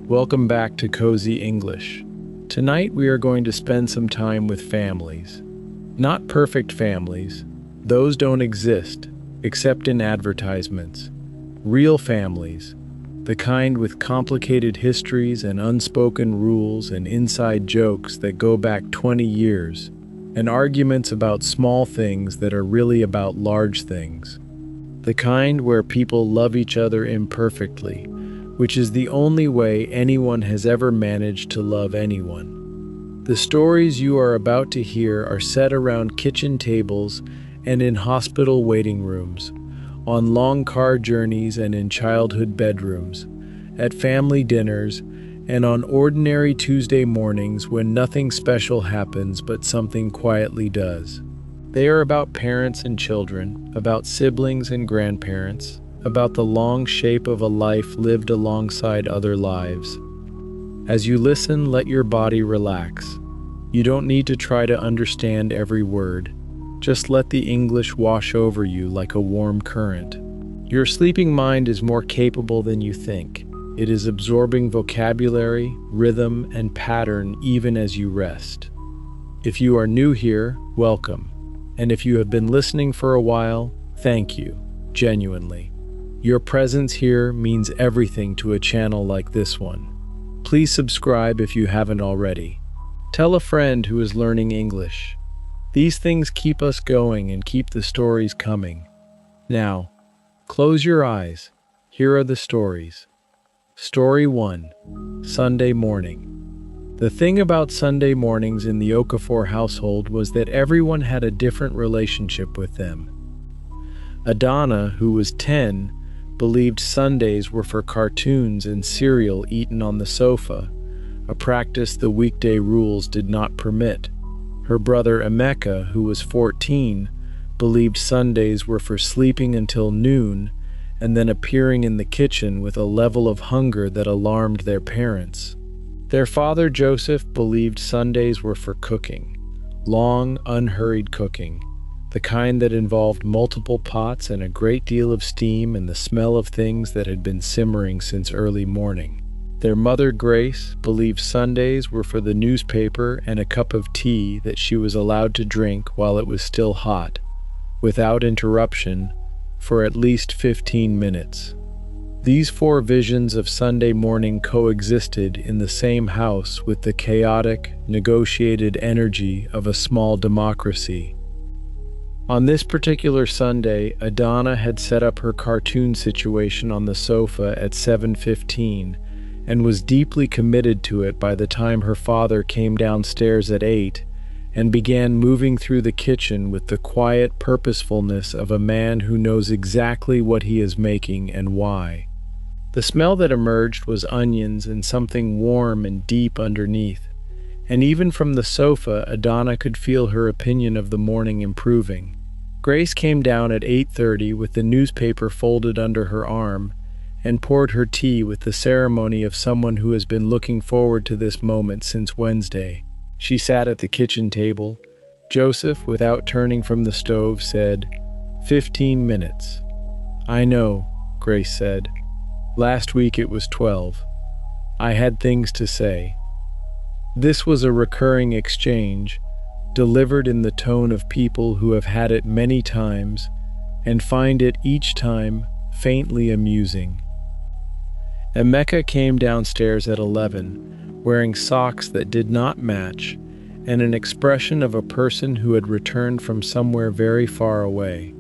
Welcome back to Cozy English. Tonight we are going to spend some time with families. Not perfect families. Those don't exist, except in advertisements. Real families. The kind with complicated histories and unspoken rules and inside jokes that go back 20 years, and arguments about small things that are really about large things. The kind where people love each other imperfectly, which is the only way anyone has ever managed to love anyone. The stories you are about to hear are set around kitchen tables and in hospital waiting rooms, on long car journeys and in childhood bedrooms, at family dinners, and on ordinary Tuesday mornings when nothing special happens but something quietly does. They are about parents and children, about siblings and grandparents, about the long shape of a life lived alongside other lives. As you listen, let your body relax. You don't need to try to understand every word. Just let the English wash over you like a warm current. Your sleeping mind is more capable than you think. It is absorbing vocabulary, rhythm, and pattern even as you rest. If you are new here, welcome. And if you have been listening for a while, thank you, genuinely. Your presence here means everything to a channel like this one. Please subscribe if you haven't already. Tell a friend who is learning English. These things keep us going and keep the stories coming. Now, close your eyes. Here are the stories. Story 1. Sunday Morning. The thing about Sunday mornings in the Okafor household was that everyone had a different relationship with them. Adana, who was 10, believed Sundays were for cartoons and cereal eaten on the sofa, a practice the weekday rules did not permit. Her brother Emeka, who was 14, believed Sundays were for sleeping until noon and then appearing in the kitchen with a level of hunger that alarmed their parents. Their father Joseph believed Sundays were for cooking, long, unhurried cooking, the kind that involved multiple pots and a great deal of steam and the smell of things that had been simmering since early morning. Their mother, Grace, believed Sundays were for the newspaper and a cup of tea that she was allowed to drink while it was still hot, without interruption, for at least 15 minutes. These four visions of Sunday morning coexisted in the same house with the chaotic, negotiated energy of a small democracy. On this particular Sunday, Adana had set up her cartoon situation on the sofa at 7:15 and was deeply committed to it by the time her father came downstairs at 8 and began moving through the kitchen with the quiet purposefulness of a man who knows exactly what he is making and why. The smell that emerged was onions and something warm and deep underneath, and even from the sofa Adana could feel her opinion of the morning improving. Grace came down at 8:30 with the newspaper folded under her arm and poured her tea with the ceremony of someone who has been looking forward to this moment since Wednesday. She sat at the kitchen table. Joseph, without turning from the stove, said, 15 minutes. I know, Grace said. Last week it was 12. I had things to say. This was a recurring exchange, delivered in the tone of people who have had it many times and find it each time faintly amusing. Emeka came downstairs at 11, wearing socks that did not match and an expression of a person who had returned from somewhere very far away.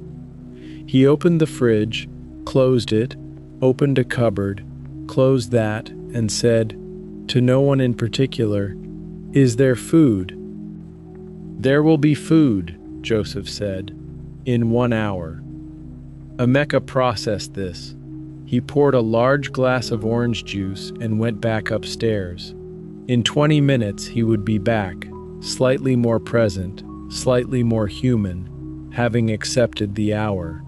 He opened the fridge, closed it, opened a cupboard, closed that, and said, to no one in particular, "Is there food?" "There will be food," Joseph said, "in 1 hour." Emeka processed this. He poured a large glass of orange juice and went back upstairs. In 20 minutes he would be back, slightly more present, slightly more human, having accepted the hour.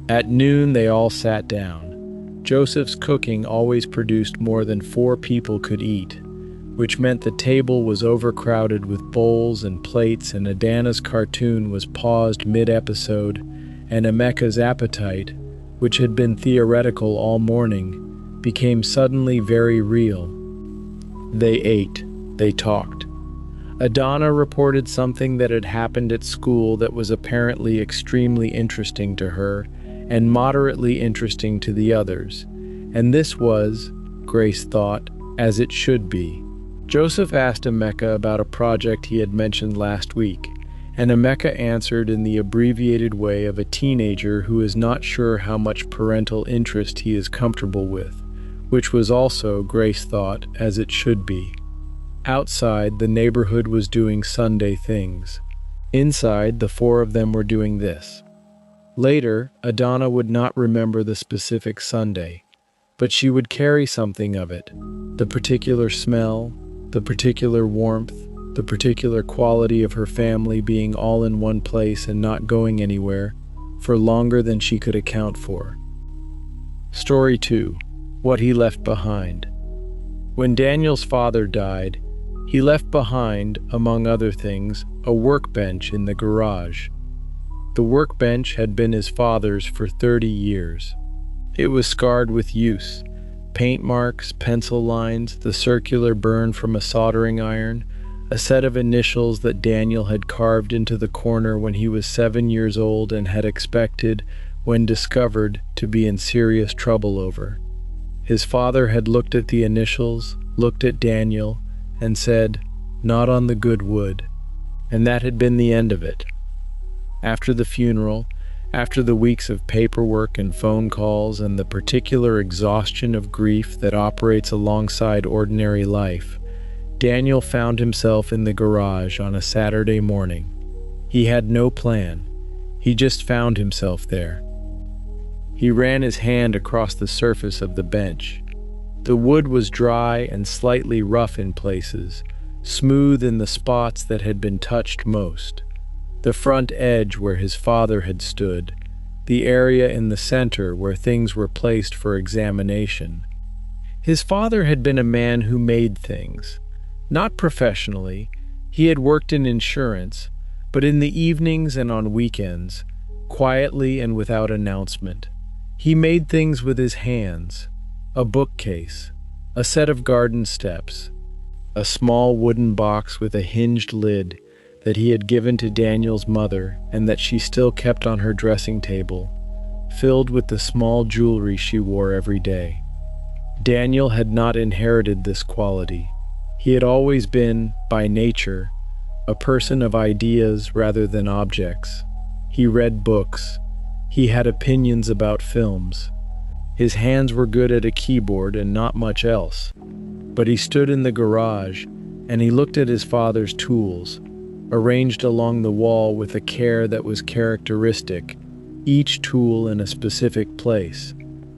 At noon they all sat down. Joseph's cooking always produced more than 4 people could eat, which meant the table was overcrowded with bowls and plates, and Adana's cartoon was paused mid-episode, and Emeka's appetite, which had been theoretical all morning, became suddenly very real. They ate, they talked. Adana reported something that had happened at school that was apparently extremely interesting to her and moderately interesting to the others. And this was, Grace thought, as it should be. Joseph asked Emeka about a project he had mentioned last week, and Emeka answered in the abbreviated way of a teenager who is not sure how much parental interest he is comfortable with, which was also, Grace thought, as it should be. Outside, the neighborhood was doing Sunday things. Inside, the four of them were doing this. Later, Adana would not remember the specific Sunday, but she would carry something of it, the particular smell, the particular warmth, the particular quality of her family being all in one place and not going anywhere for longer than she could account for. Story 2. What he left behind. When Daniel's father died, he left behind, among other things, a workbench in the garage. The workbench had been his father's for 30 years. It was scarred with use, paint marks, pencil lines, the circular burn from a soldering iron, a set of initials that Daniel had carved into the corner when he was 7 years old and had expected, when discovered, to be in serious trouble over. His father had looked at the initials, looked at Daniel, and said, "Not on the good wood." And that had been the end of it. After the funeral, after the weeks of paperwork and phone calls and the particular exhaustion of grief that operates alongside ordinary life, Daniel found himself in the garage on a Saturday morning. He had no plan. He just found himself there. He ran his hand across the surface of the bench. The wood was dry and slightly rough in places, smooth in the spots that had been touched most. The front edge where his father had stood, the area in the center where things were placed for examination. His father had been a man who made things. Not professionally, he had worked in insurance, but in the evenings and on weekends, quietly and without announcement. He made things with his hands. A bookcase, a set of garden steps, a small wooden box with a hinged lid that he had given to Daniel's mother and that she still kept on her dressing table, filled with the small jewelry she wore every day. Daniel had not inherited this quality. He had always been, by nature, a person of ideas rather than objects. He read books. He had opinions about films. His hands were good at a keyboard and not much else. But he stood in the garage and he looked at his father's tools, arranged along the wall with a care that was characteristic, each tool in a specific place,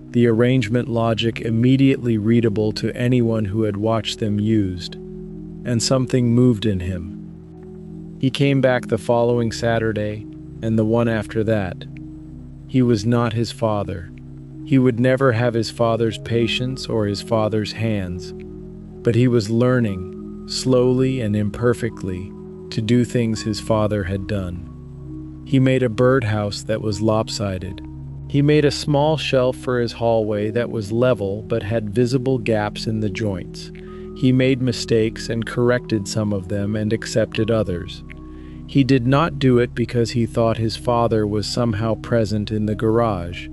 the arrangement logic immediately readable to anyone who had watched them used, and something moved in him. He came back the following Saturday and the one after that. He was not his father. He would never have his father's patience or his father's hands, but he was learning, slowly and imperfectly, to do things his father had done. He made a birdhouse that was lopsided. He made a small shelf for his hallway that was level but had visible gaps in the joints. He made mistakes and corrected some of them and accepted others. He did not do it because he thought his father was somehow present in the garage.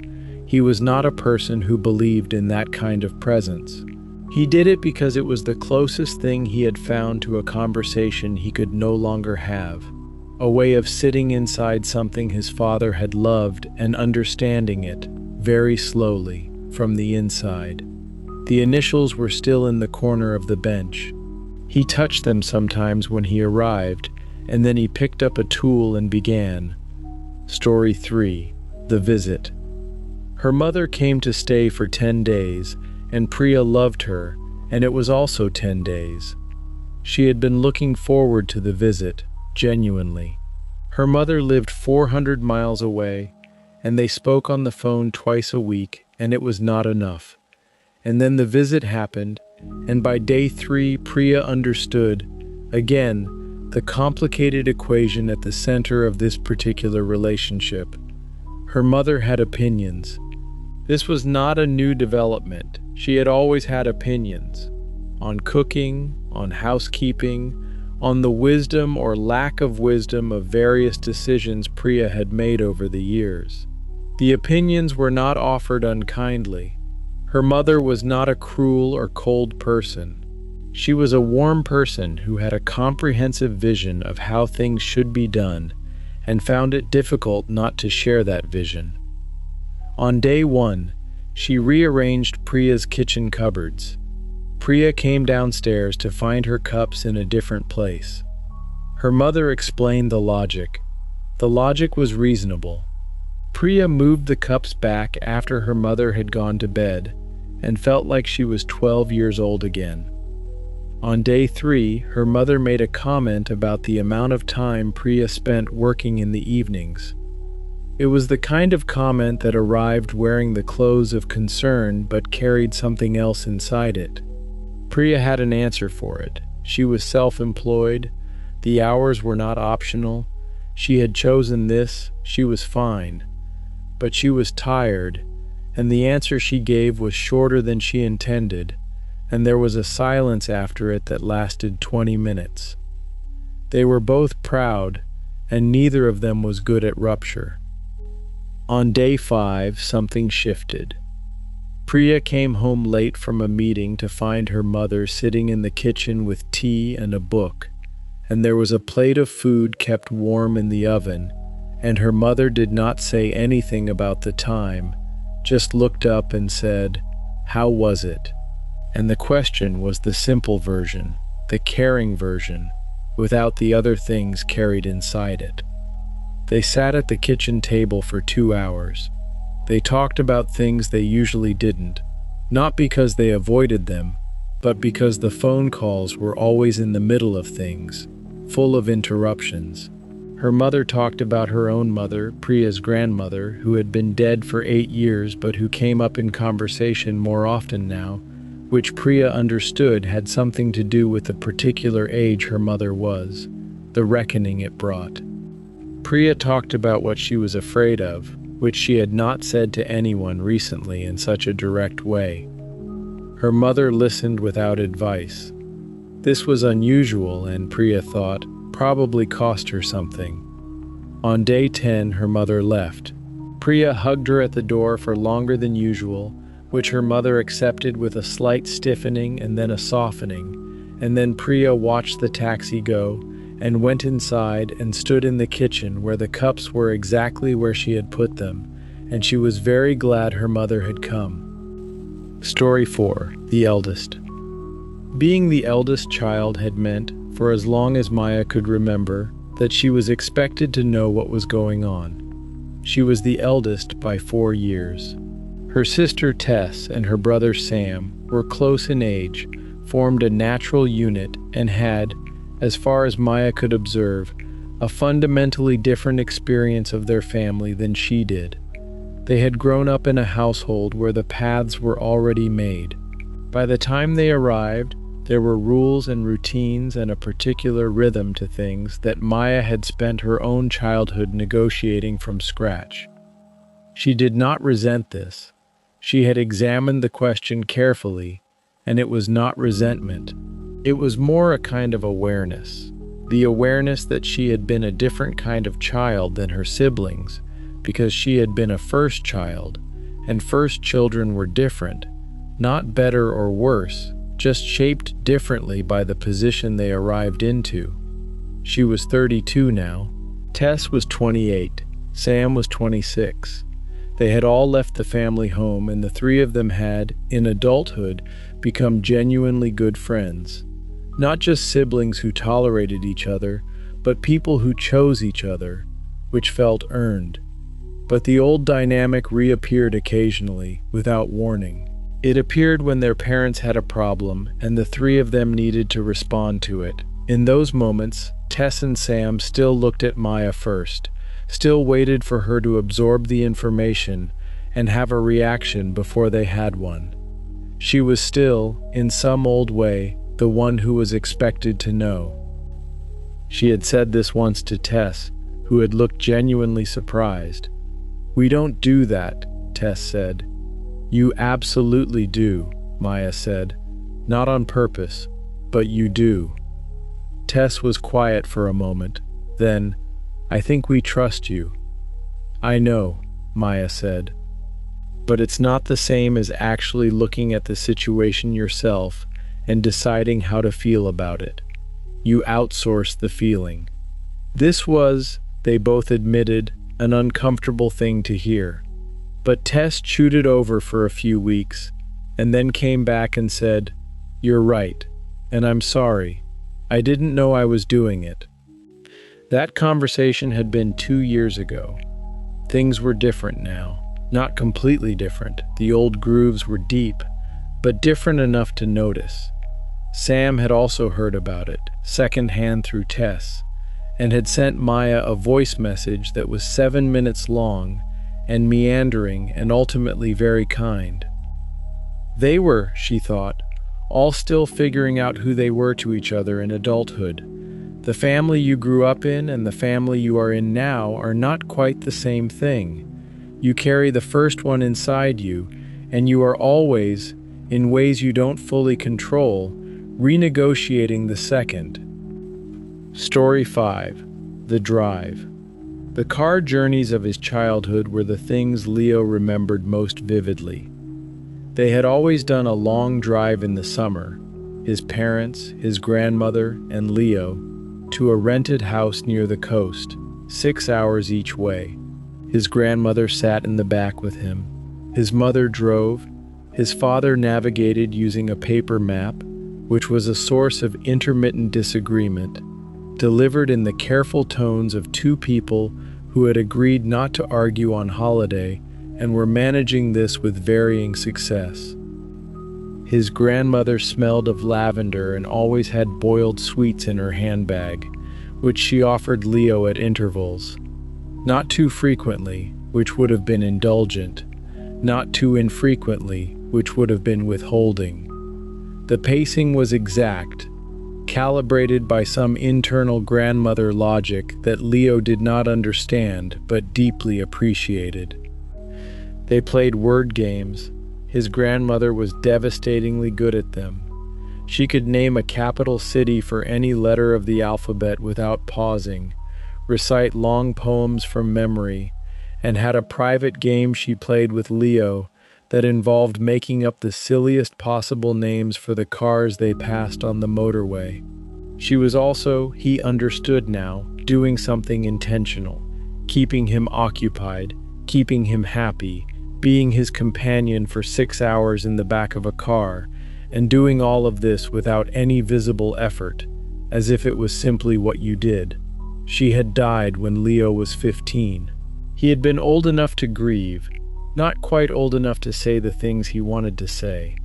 He was not a person who believed in that kind of presence. He did it because it was the closest thing he had found to a conversation he could no longer have, a way of sitting inside something his father had loved and understanding it, very slowly, from the inside. The initials were still in the corner of the bench. He touched them sometimes when he arrived, and then he picked up a tool and began. Story 3. The Visit. Her mother came to stay for 10 days, and Priya loved her, and it was also 10 days. She had been looking forward to the visit, genuinely. Her mother lived 400 miles away, and they spoke on the phone twice a week, and it was not enough. And then the visit happened, and by day 3 Priya understood, again, the complicated equation at the center of this particular relationship. Her mother had opinions. This was not a new development. She had always had opinions on cooking, on housekeeping, on the wisdom or lack of wisdom of various decisions Priya had made over the years. The opinions were not offered unkindly. Her mother was not a cruel or cold person. She was a warm person who had a comprehensive vision of how things should be done and found it difficult not to share that vision. On day one, she rearranged Priya's kitchen cupboards. Priya came downstairs to find her cups in a different place. Her mother explained the logic. The logic was reasonable. Priya moved the cups back after her mother had gone to bed and felt like she was 12 years old again. On day 3, her mother made a comment about the amount of time Priya spent working in the evenings. It was the kind of comment that arrived wearing the clothes of concern but carried something else inside it. Priya had an answer for it. She was self-employed. The hours were not optional. She had chosen this. She was fine. But she was tired, and the answer she gave was shorter than she intended, and there was a silence after it that lasted 20 minutes. They were both proud, and neither of them was good at rupture. On day 5, something shifted. Priya came home late from a meeting to find her mother sitting in the kitchen with tea and a book, and there was a plate of food kept warm in the oven, and her mother did not say anything about the time, just looked up and said, "How was it?" And the question was the simple version, the caring version, without the other things carried inside it. They sat at the kitchen table for 2 hours. They talked about things they usually didn't, not because they avoided them, but because the phone calls were always in the middle of things, full of interruptions. Her mother talked about her own mother, Priya's grandmother, who had been dead for 8 years but who came up in conversation more often now, which Priya understood had something to do with the particular age her mother was, the reckoning it brought. Priya talked about what she was afraid of, which she had not said to anyone recently in such a direct way. Her mother listened without advice. This was unusual and, Priya thought, probably cost her something. On day 10, her mother left. Priya hugged her at the door for longer than usual, which her mother accepted with a slight stiffening and then a softening, and then Priya watched the taxi go and went inside and stood in the kitchen where the cups were exactly where she had put them, and she was very glad her mother had come. Story 4. The Eldest. Being the eldest child had meant, for as long as Maya could remember, that she was expected to know what was going on. She was the eldest by 4 years. Her sister Tess and her brother Sam were close in age, formed a natural unit, and had, as far as Maya could observe, a fundamentally different experience of their family than she did. They had grown up in a household where the paths were already made. By the time they arrived, there were rules and routines and a particular rhythm to things that Maya had spent her own childhood negotiating from scratch. She did not resent this. She had examined the question carefully, and it was not resentment. It was more a kind of awareness. The awareness that she had been a different kind of child than her siblings, because she had been a first child, and first children were different, not better or worse, just shaped differently by the position they arrived into. She was 32 now. Tess was 28. Sam was 26. They had all left the family home, and the three of them had, in adulthood, become genuinely good friends. Not just siblings who tolerated each other, but people who chose each other, which felt earned. But the old dynamic reappeared occasionally, without warning. It appeared when their parents had a problem, and the three of them needed to respond to it. In those moments, Tess and Sam still looked at Maya first, still waited for her to absorb the information and have a reaction before they had one. She was still, in some old way, the one who was expected to know. She had said this once to Tess, who had looked genuinely surprised. "We don't do that," Tess said. You absolutely do, Maya said. Not on purpose, but you do. Tess was quiet for a moment. Then, I think we trust you. I know, Maya said. But it's not the same as actually looking at the situation yourself and deciding how to feel about it. You outsource the feeling. This was, they both admitted, an uncomfortable thing to hear. But Tess chewed it over for a few weeks, and then came back and said, "You're right, and I'm sorry. I didn't know I was doing it." That conversation had been 2 years ago. Things were different now. Not completely different. The old grooves were deep, but different enough to notice. Sam had also heard about it, secondhand through Tess, and had sent Maya a voice message that was 7 minutes long and meandering and ultimately very kind. They were, she thought, all still figuring out who they were to each other in adulthood. The family you grew up in and the family you are in now are not quite the same thing. You carry the first one inside you, and you are always, in ways you don't fully control, renegotiating the second. Story 5. The Drive. The car journeys of his childhood were the things Leo remembered most vividly. They had always done a long drive in the summer, his parents, his grandmother, and Leo, to a rented house near the coast, 6 hours each way. His grandmother sat in the back with him. His mother drove. His father navigated using a paper map, which was a source of intermittent disagreement, delivered in the careful tones of two people who had agreed not to argue on holiday and were managing this with varying success. His grandmother smelled of lavender and always had boiled sweets in her handbag, which she offered Leo at intervals. Not too frequently, which would have been indulgent, not too infrequently, which would have been withholding. The pacing was exact, calibrated by some internal grandmother logic that Leo did not understand but deeply appreciated. They played word games. His grandmother was devastatingly good at them. She could name a capital city for any letter of the alphabet without pausing, recite long poems from memory, and had a private game she played with Leo that involved making up the silliest possible names for the cars they passed on the motorway. She was also, he understood now, doing something intentional, keeping him occupied, keeping him happy, being his companion for 6 hours in the back of a car, and doing all of this without any visible effort, as if it was simply what you did. She had died when Leo was 15. He had been old enough to grieve, not quite old enough to say the things he wanted to say.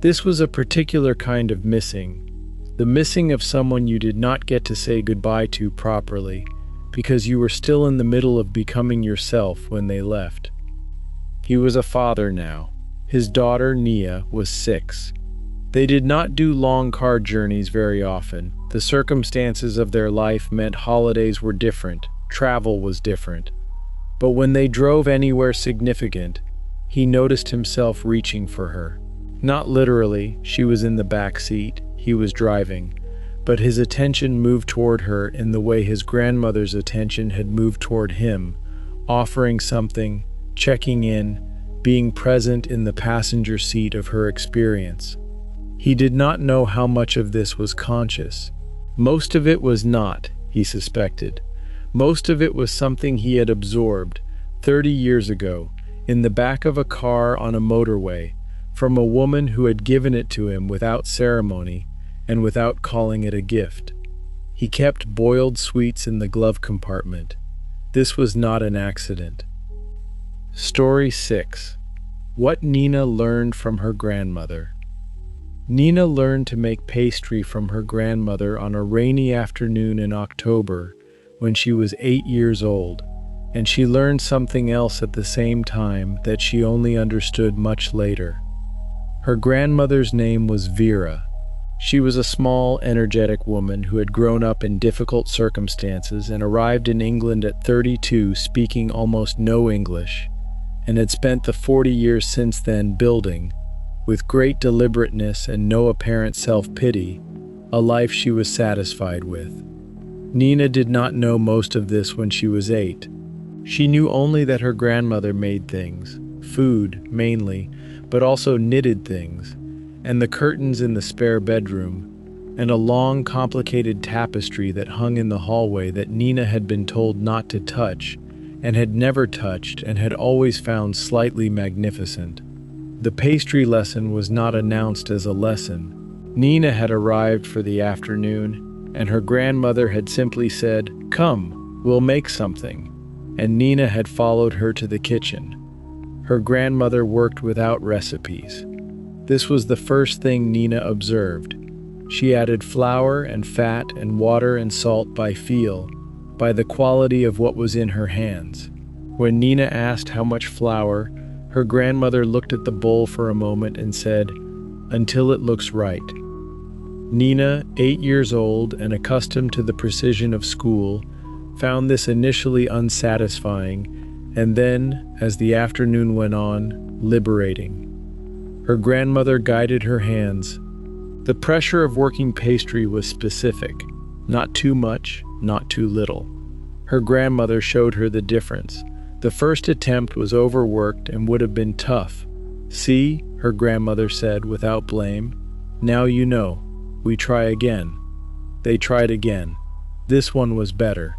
This was a particular kind of missing, the missing of someone you did not get to say goodbye to properly, because you were still in the middle of becoming yourself when they left. He was a father now. His daughter, Nia, was 6. They did not do long car journeys very often. The circumstances of their life meant holidays were different, travel was different. But when they drove anywhere significant, he noticed himself reaching for her. Not literally, she was in the back seat, he was driving, but his attention moved toward her in the way his grandmother's attention had moved toward him, offering something, checking in, being present in the passenger seat of her experience. He did not know how much of this was conscious. Most of it was not, he suspected. Most of it was something he had absorbed 30 years ago in the back of a car on a motorway from a woman who had given it to him without ceremony and without calling it a gift. He kept boiled sweets in the glove compartment. This was not an accident. Story 6. What Nina learned from her grandmother. Nina learned to make pastry from her grandmother on a rainy afternoon in October when she was 8 years old, and she learned something else at the same time that she only understood much later. Her grandmother's name was Vera. She was a small, energetic woman who had grown up in difficult circumstances and arrived in England at 32 speaking almost no English, and had spent the 40 years since then building, with great deliberateness and no apparent self-pity, a life she was satisfied with. Nina did not know most of this when she was 8. She knew only that her grandmother made things, food mainly, but also knitted things, and the curtains in the spare bedroom, and a long, complicated tapestry that hung in the hallway that Nina had been told not to touch, and had never touched and had always found slightly magnificent. The pastry lesson was not announced as a lesson. Nina had arrived for the afternoon, and her grandmother had simply said, "Come, we'll make something," and Nina had followed her to the kitchen. Her grandmother worked without recipes. This was the first thing Nina observed. She added flour and fat and water and salt by feel, by the quality of what was in her hands. When Nina asked how much flour, her grandmother looked at the bowl for a moment and said, "Until it looks right." Nina, 8 years old and accustomed to the precision of school, found this initially unsatisfying, and then, as the afternoon went on, liberating. Her grandmother guided her hands. The pressure of working pastry was specific, not too much, not too little. Her grandmother showed her the difference. The first attempt was overworked and would have been tough. "See," her grandmother said without blame. "Now you know. We try again." They tried again. This one was better.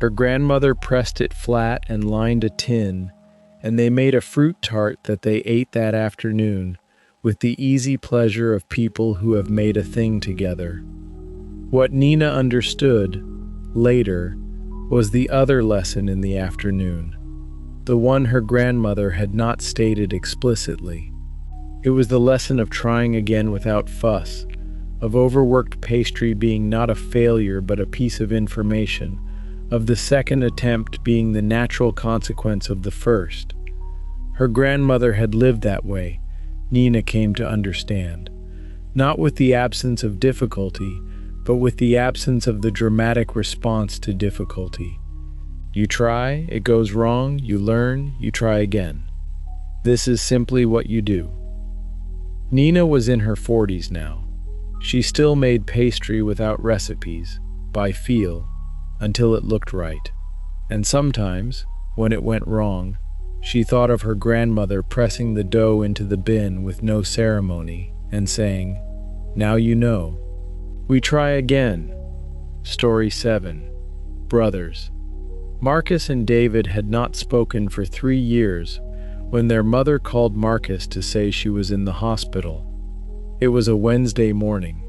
Her grandmother pressed it flat and lined a tin, and they made a fruit tart that they ate that afternoon, with the easy pleasure of people who have made a thing together. What Nina understood, later, was the other lesson in the afternoon, the one her grandmother had not stated explicitly. It was the lesson of trying again without fuss, of overworked pastry being not a failure but a piece of information, of the second attempt being the natural consequence of the first. Her grandmother had lived that way, Nina came to understand, not with the absence of difficulty, but with the absence of the dramatic response to difficulty. You try, it goes wrong, you learn, you try again. This is simply what you do. Nina was in her 40s now. She still made pastry without recipes, by feel, until it looked right. And sometimes, when it went wrong, she thought of her grandmother pressing the dough into the bin with no ceremony and saying, "Now you know. We try again." Story 7. Brothers. Marcus and David had not spoken for 3 years when their mother called Marcus to say she was in the hospital. It was a Wednesday morning.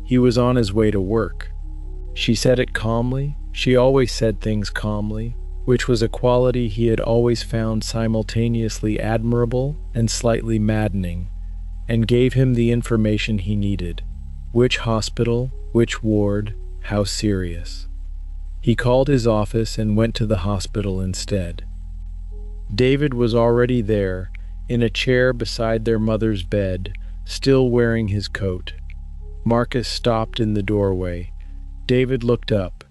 He was on his way to work. She said it calmly. She always said things calmly, which was a quality he had always found simultaneously admirable and slightly maddening, and gave him the information he needed. Which hospital, which ward, how serious. He called his office and went to the hospital instead. David was already there, in a chair beside their mother's bed, still wearing his coat. Marcus stopped in the doorway. David looked up.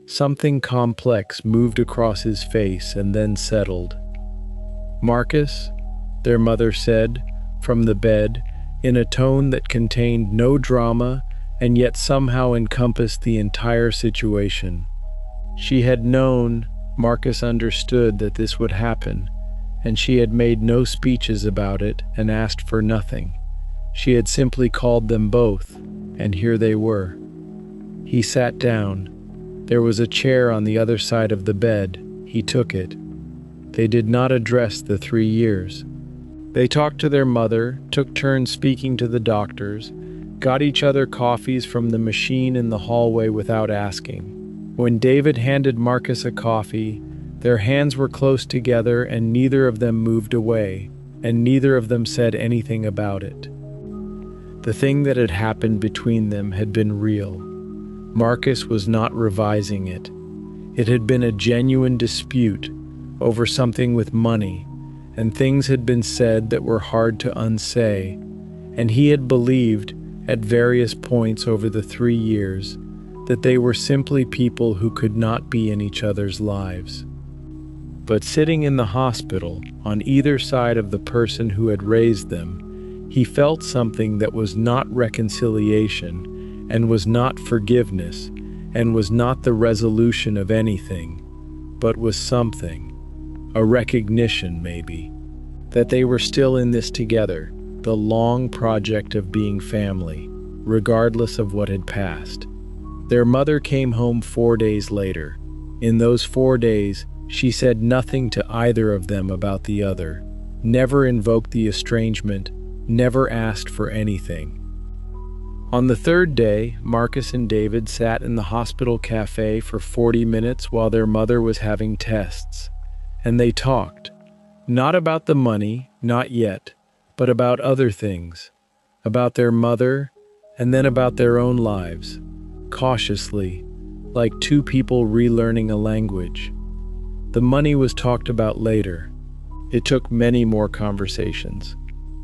Something complex moved across his face and then settled. "Marcus," their mother said, from the bed, in a tone that contained no drama and yet somehow encompassed the entire situation. She had known, Marcus understood that this would happen, and she had made no speeches about it and asked for nothing. She had simply called them both, and here they were. He sat down. There was a chair on the other side of the bed. He took it. They did not address the 3 years. They talked to their mother, took turns speaking to the doctors, got each other coffees from the machine in the hallway without asking. When David handed Marcus a coffee, their hands were close together and neither of them moved away, and neither of them said anything about it. The thing that had happened between them had been real. Marcus was not revising it. It had been a genuine dispute over something with money, and things had been said that were hard to unsay, and he had believed, at various points over the 3 years, that they were simply people who could not be in each other's lives. But sitting in the hospital, on either side of the person who had raised them, he felt something that was not reconciliation, and was not forgiveness, and was not the resolution of anything, but was something, a recognition maybe, that they were still in this together, the long project of being family, regardless of what had passed. Their mother came home 4 days later. In those 4 days, she said nothing to either of them about the other, never invoked the estrangement, never asked for anything. On the third day, Marcus and David sat in the hospital cafe for 40 minutes while their mother was having tests, and they talked, not about the money, not yet, but about other things, about their mother, and then about their own lives, cautiously, like two people relearning a language. The money was talked about later. It took many more conversations.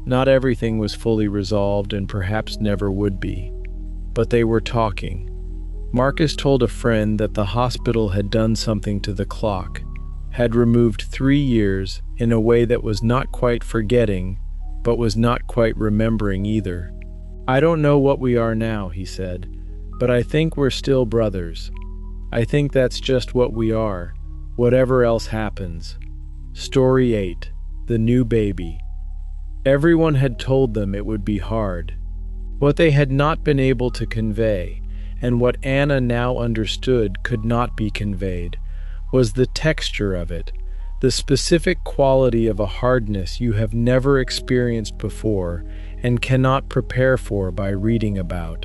Not everything was fully resolved and perhaps never would be. But they were talking. Marcus told a friend that the hospital had done something to the clock, had removed 3 years in a way that was not quite forgetting, but was not quite remembering either. "I don't know what we are now," he said, "but I think we're still brothers. I think that's just what we are. Whatever else happens." Story 8. The New Baby. Everyone had told them it would be hard. What they had not been able to convey, and what Anna now understood could not be conveyed, was the texture of it, the specific quality of a hardness you have never experienced before and cannot prepare for by reading about.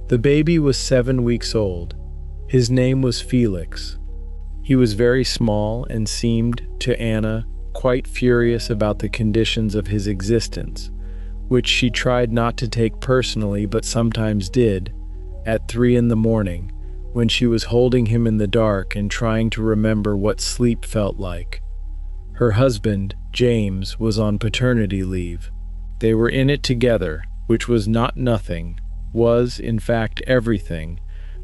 The baby was 7 weeks old. His name was Felix. He was very small and seemed, to Anna, quite furious about the conditions of his existence, which she tried not to take personally but sometimes did, at 3 in the morning, when she was holding him in the dark and trying to remember what sleep felt like. Her husband, James, was on paternity leave. They were in it together, which was not nothing, was, in fact, everything,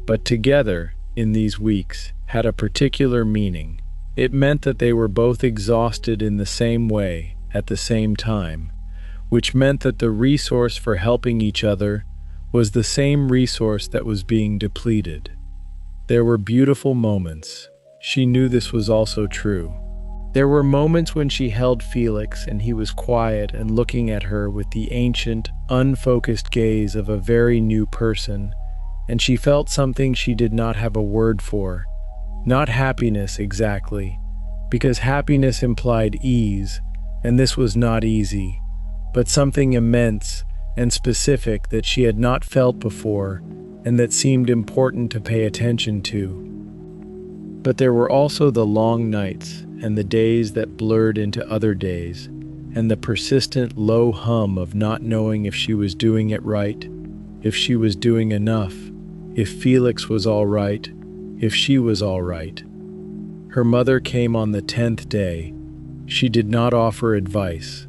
but together, in these weeks, had a particular meaning. It meant that they were both exhausted in the same way, at the same time, which meant that the resource for helping each other was the same resource that was being depleted. There were beautiful moments. She knew this was also true. There were moments when she held Felix and he was quiet and looking at her with the ancient, unfocused gaze of a very new person, and she felt something she did not have a word for. Not happiness exactly, because happiness implied ease, and this was not easy, but something immense and specific that she had not felt before and that seemed important to pay attention to. But there were also the long nights and the days that blurred into other days, and the persistent low hum of not knowing if she was doing it right, if she was doing enough, if Felix was all right, if she was all right. Her mother came on the 10th day. She did not offer advice.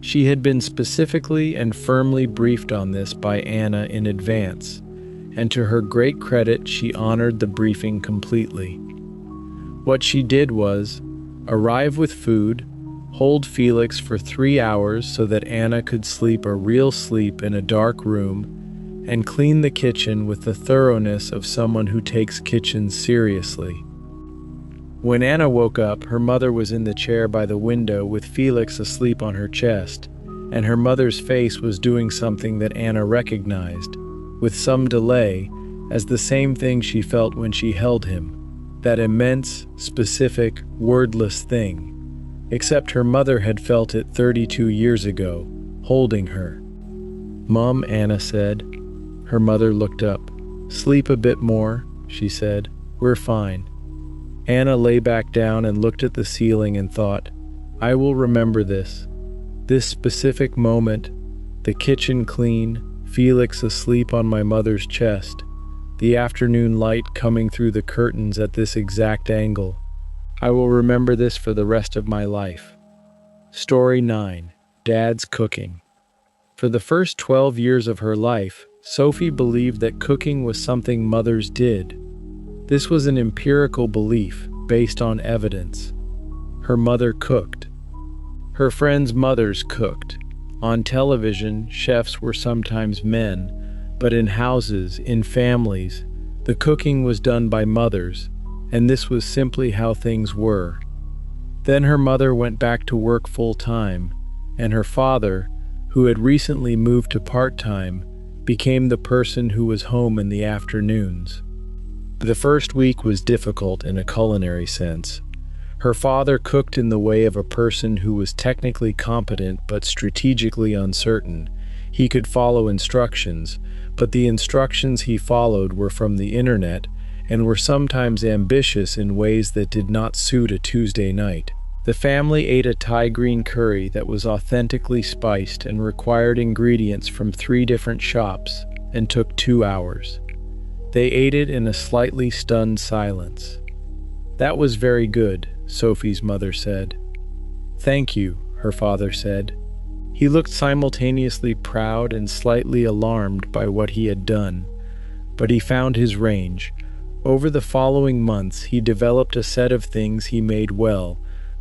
She had been specifically and firmly briefed on this by Anna in advance, and to her great credit, she honored the briefing completely. What she did was arrive with food, hold Felix for 3 hours so that Anna could sleep a real sleep in a dark room, and clean the kitchen with the thoroughness of someone who takes kitchens seriously. When Anna woke up, her mother was in the chair by the window with Felix asleep on her chest, and her mother's face was doing something that Anna recognized, with some delay, as the same thing she felt when she held him, that immense, specific, wordless thing, except her mother had felt it 32 years ago, holding her. "Mom," Anna said. Her mother looked up. "Sleep a bit more," she said. "We're fine." Anna lay back down and looked at the ceiling and thought, "I will remember this. This specific moment, the kitchen clean, Felix asleep on my mother's chest, the afternoon light coming through the curtains at this exact angle. I will remember this for the rest of my life." Story 9. Dad's Cooking. For the first 12 years of her life, Sophie believed that cooking was something mothers did. This was an empirical belief based on evidence. Her mother cooked. Her friends' mothers cooked. On television, chefs were sometimes men, but in houses, in families, the cooking was done by mothers, and this was simply how things were. Then her mother went back to work full-time, and her father, who had recently moved to part-time, became the person who was home in the afternoons. The first week was difficult in a culinary sense. Her father cooked in the way of a person who was technically competent but strategically uncertain. He could follow instructions, but the instructions he followed were from the internet and were sometimes ambitious in ways that did not suit a Tuesday night. The family ate a Thai green curry that was authentically spiced and required ingredients from 3 different shops and took 2 hours. They ate it in a slightly stunned silence. "That was very good," Sophie's mother said. "Thank you," her father said. He looked simultaneously proud and slightly alarmed by what he had done, but he found his range. Over the following months, he developed a set of things he made well,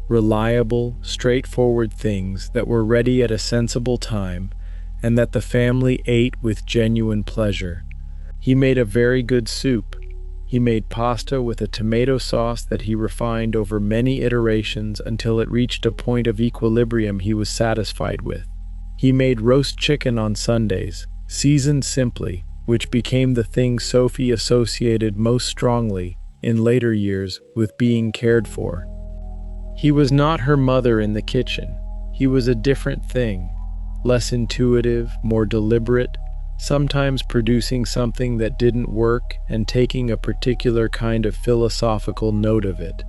reliable, straightforward things that were ready at a sensible time and that the family ate with genuine pleasure. He made a very good soup. He made pasta with a tomato sauce that he refined over many iterations until it reached a point of equilibrium he was satisfied with. He made roast chicken on Sundays, seasoned simply, which became the thing Sophie associated most strongly, in later years, with being cared for. He was not her mother in the kitchen. He was a different thing, less intuitive, more deliberate, sometimes producing something that didn't work and taking a particular kind of philosophical note of it.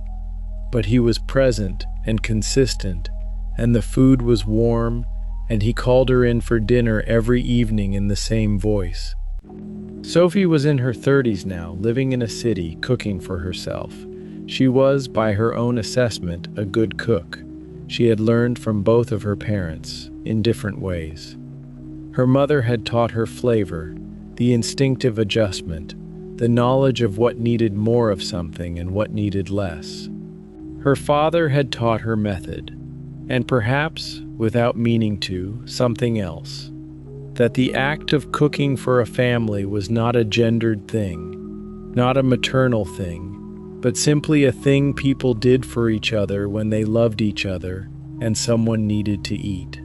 But he was present and consistent, and the food was warm, and he called her in for dinner every evening in the same voice. Sophie was in her 30s now, living in a city, cooking for herself. She was, by her own assessment, a good cook. She had learned from both of her parents, in different ways. Her mother had taught her flavor, the instinctive adjustment, the knowledge of what needed more of something and what needed less. Her father had taught her method, and perhaps, without meaning to, something else. That the act of cooking for a family was not a gendered thing, not a maternal thing, but simply a thing people did for each other when they loved each other and someone needed to eat.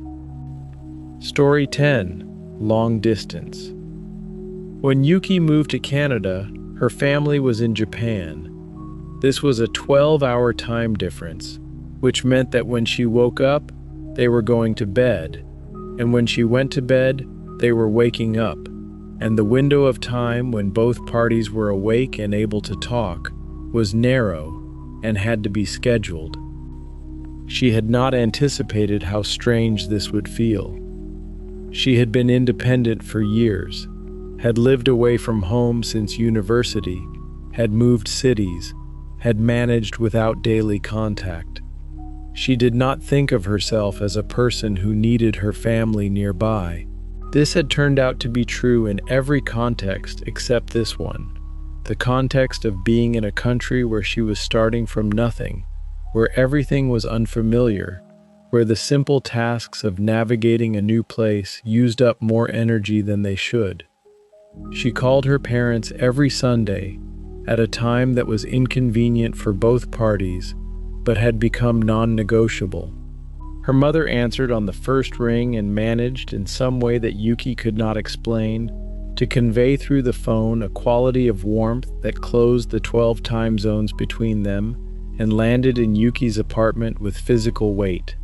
Story 10. Long Distance. When Yuki moved to Canada, her family was in Japan. This was a 12-hour time difference, which meant that when she woke up, they were going to bed, and when she went to bed, they were waking up, and the window of time when both parties were awake and able to talk was narrow and had to be scheduled. She had not anticipated how strange this would feel. She had been independent for years, had lived away from home since university, had moved cities, had managed without daily contact. She did not think of herself as a person who needed her family nearby. This had turned out to be true in every context except this one, the context of being in a country where she was starting from nothing, where everything was unfamiliar, where the simple tasks of navigating a new place used up more energy than they should. She called her parents every Sunday, at a time that was inconvenient for both parties, but had become non-negotiable. Her mother answered on the first ring and managed, in some way that Yuki could not explain, to convey through the phone a quality of warmth that closed the 12 time zones between them and landed in Yuki's apartment with physical weight.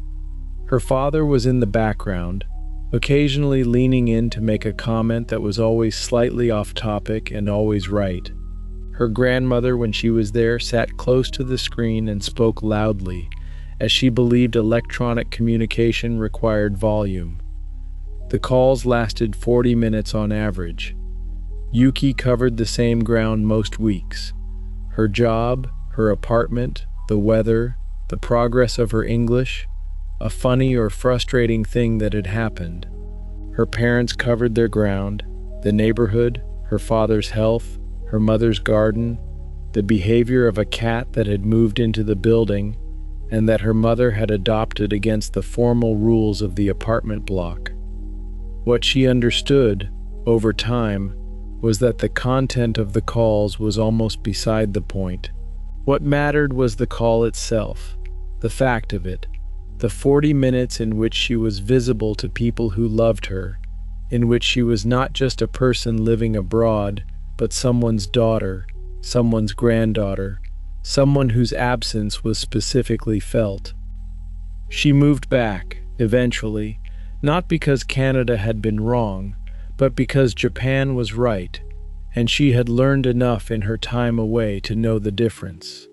Her father was in the background, occasionally leaning in to make a comment that was always slightly off topic and always right. Her grandmother, when she was there, sat close to the screen and spoke loudly, as she believed electronic communication required volume. The calls lasted 40 minutes on average. Yuki covered the same ground most weeks. Her job, her apartment, the weather, the progress of her English, a funny or frustrating thing that had happened. Her parents covered their ground, the neighborhood, her father's health, her mother's garden, the behavior of a cat that had moved into the building, and that her mother had adopted against the formal rules of the apartment block. What she understood, over time, was that the content of the calls was almost beside the point. What mattered was the call itself, the fact of it, the 40 minutes in which she was visible to people who loved her, in which she was not just a person living abroad, but someone's daughter, someone's granddaughter, someone whose absence was specifically felt. She moved back, eventually, not because Canada had been wrong, but because Japan was right, and she had learned enough in her time away to know the difference.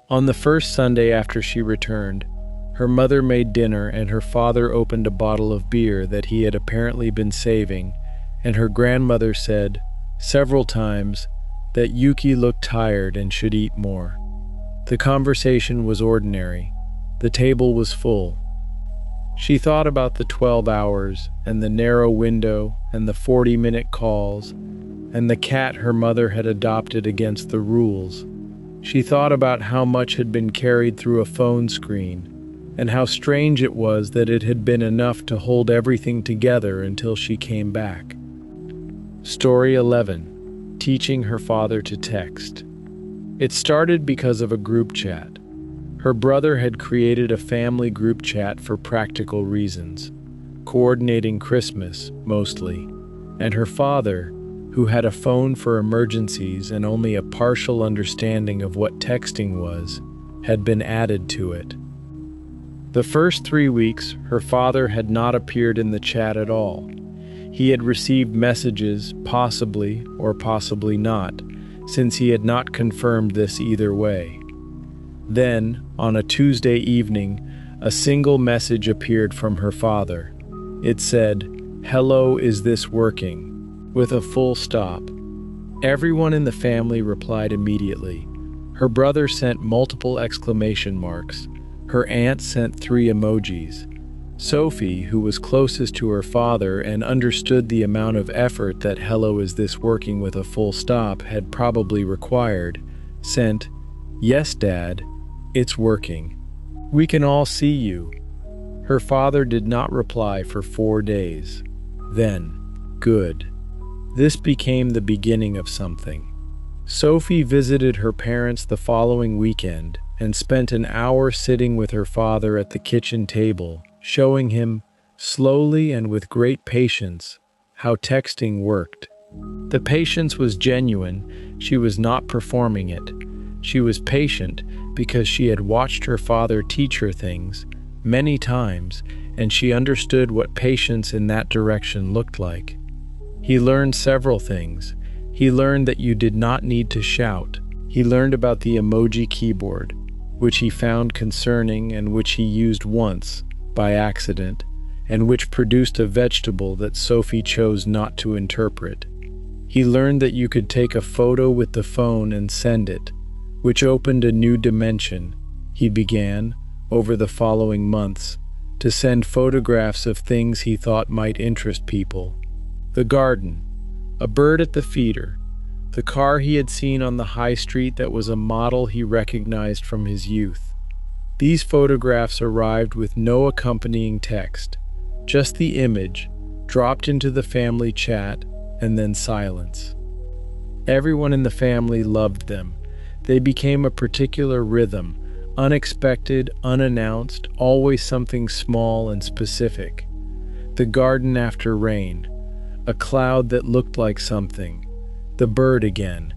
On the first Sunday after she returned, her mother made dinner and her father opened a bottle of beer that he had apparently been saving, and her grandmother said, several times, that Yuki looked tired and should eat more. The conversation was ordinary. The table was full. She thought about the 12 hours and the narrow window and the 40-minute calls and the cat her mother had adopted against the rules. She thought about how much had been carried through a phone screen and how strange it was that it had been enough to hold everything together until she came back. Story 11. Teaching her father to text. It started because of a group chat. Her brother had created a family group chat for practical reasons, coordinating Christmas, mostly, and her father, who had a phone for emergencies and only a partial understanding of what texting was, had been added to it. The first 3 weeks, her father had not appeared in the chat at all. He had received messages, possibly or possibly not, since he had not confirmed this either way. Then, on a Tuesday evening, a single message appeared from her father. It said, "Hello, is this working?" with a full stop. Everyone in the family replied immediately. Her brother sent multiple exclamation marks. Her aunt sent 3 emojis. Sophie, who was closest to her father and understood the amount of effort that "Hello, is this working?" with a full stop had probably required, sent, "Yes, Dad, it's working. We can all see you." Her father did not reply for 4 days. Then, good. This became the beginning of something. Sophie visited her parents the following weekend and spent an hour sitting with her father at the kitchen table, showing him, slowly and with great patience, how texting worked. The patience was genuine. She was not performing it. She was patient because she had watched her father teach her things many times, and she understood what patience in that direction looked like. He learned several things. He learned that you did not need to shout. He learned about the emoji keyboard, which he found concerning and which he used once, by accident, and which produced a vegetable that Sophie chose not to interpret. He learned that you could take a photo with the phone and send it, which opened a new dimension. He began, over the following months, to send photographs of things he thought might interest people. The garden, a bird at the feeder, the car he had seen on the high street that was a model he recognized from his youth. These photographs arrived with no accompanying text, just the image, dropped into the family chat, and then silence. Everyone in the family loved them. They became a particular rhythm, unexpected, unannounced, always something small and specific. The garden after rain, a cloud that looked like something, the bird again.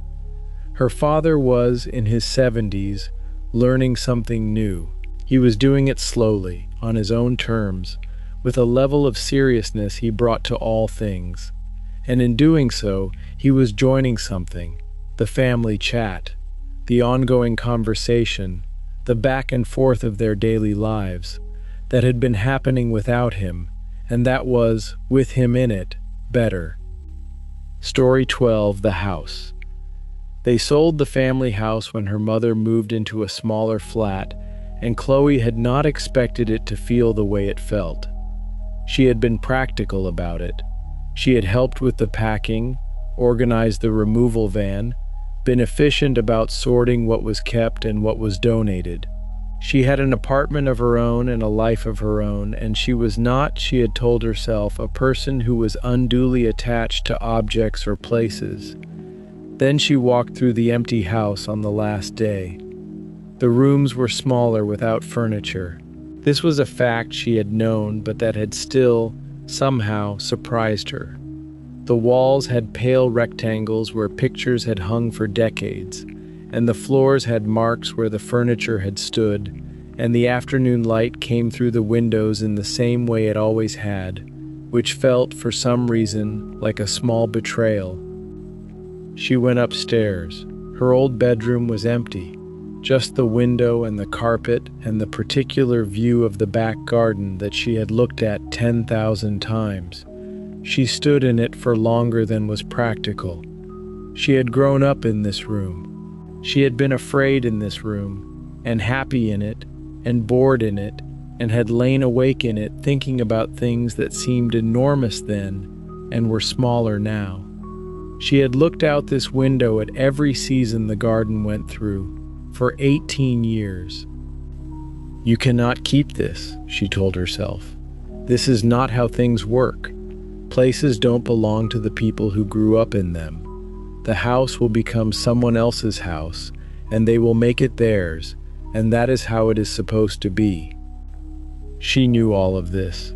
Her father was, in his 70s, learning something new. He was doing it slowly, on his own terms, with a level of seriousness he brought to all things. And in doing so, he was joining something, the family chat, the ongoing conversation, the back and forth of their daily lives, that had been happening without him, and that was, with him in it, better. Story 12. The house. They sold the family house when her mother moved into a smaller flat, and Chloe had not expected it to feel the way it felt. She had been practical about it. She had helped with the packing, organized the removal van, been efficient about sorting what was kept and what was donated. She had an apartment of her own and a life of her own, and she was not, she had told herself, a person who was unduly attached to objects or places. Then she walked through the empty house on the last day. The rooms were smaller without furniture. This was a fact she had known, but that had still, somehow, surprised her. The walls had pale rectangles where pictures had hung for decades, and the floors had marks where the furniture had stood, and the afternoon light came through the windows in the same way it always had, which felt, for some reason, like a small betrayal. She went upstairs. Her old bedroom was empty. Just the window and the carpet and the particular view of the back garden that she had looked at 10,000 times. She stood in it for longer than was practical. She had grown up in this room. She had been afraid in this room, and happy in it, and bored in it, and had lain awake in it thinking about things that seemed enormous then and were smaller now. She had looked out this window at every season the garden went through, for 18 years. You cannot keep this, she told herself. This is not how things work. Places don't belong to the people who grew up in them. The house will become someone else's house, and they will make it theirs, and that is how it is supposed to be. She knew all of this.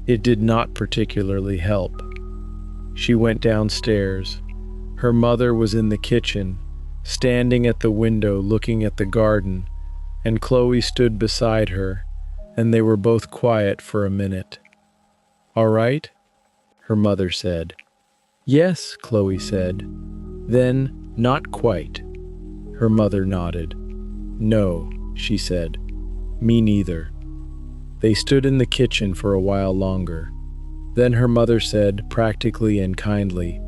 It did not particularly help. She went downstairs. Her mother was in the kitchen, standing at the window looking at the garden, and Chloe stood beside her, and they were both quiet for a minute. "All right?" her mother said. "Yes," Chloe said. Then, "Not quite." Her mother nodded. "No," she said. "Me neither." They stood in the kitchen for a while longer. Then her mother said, practically and kindly,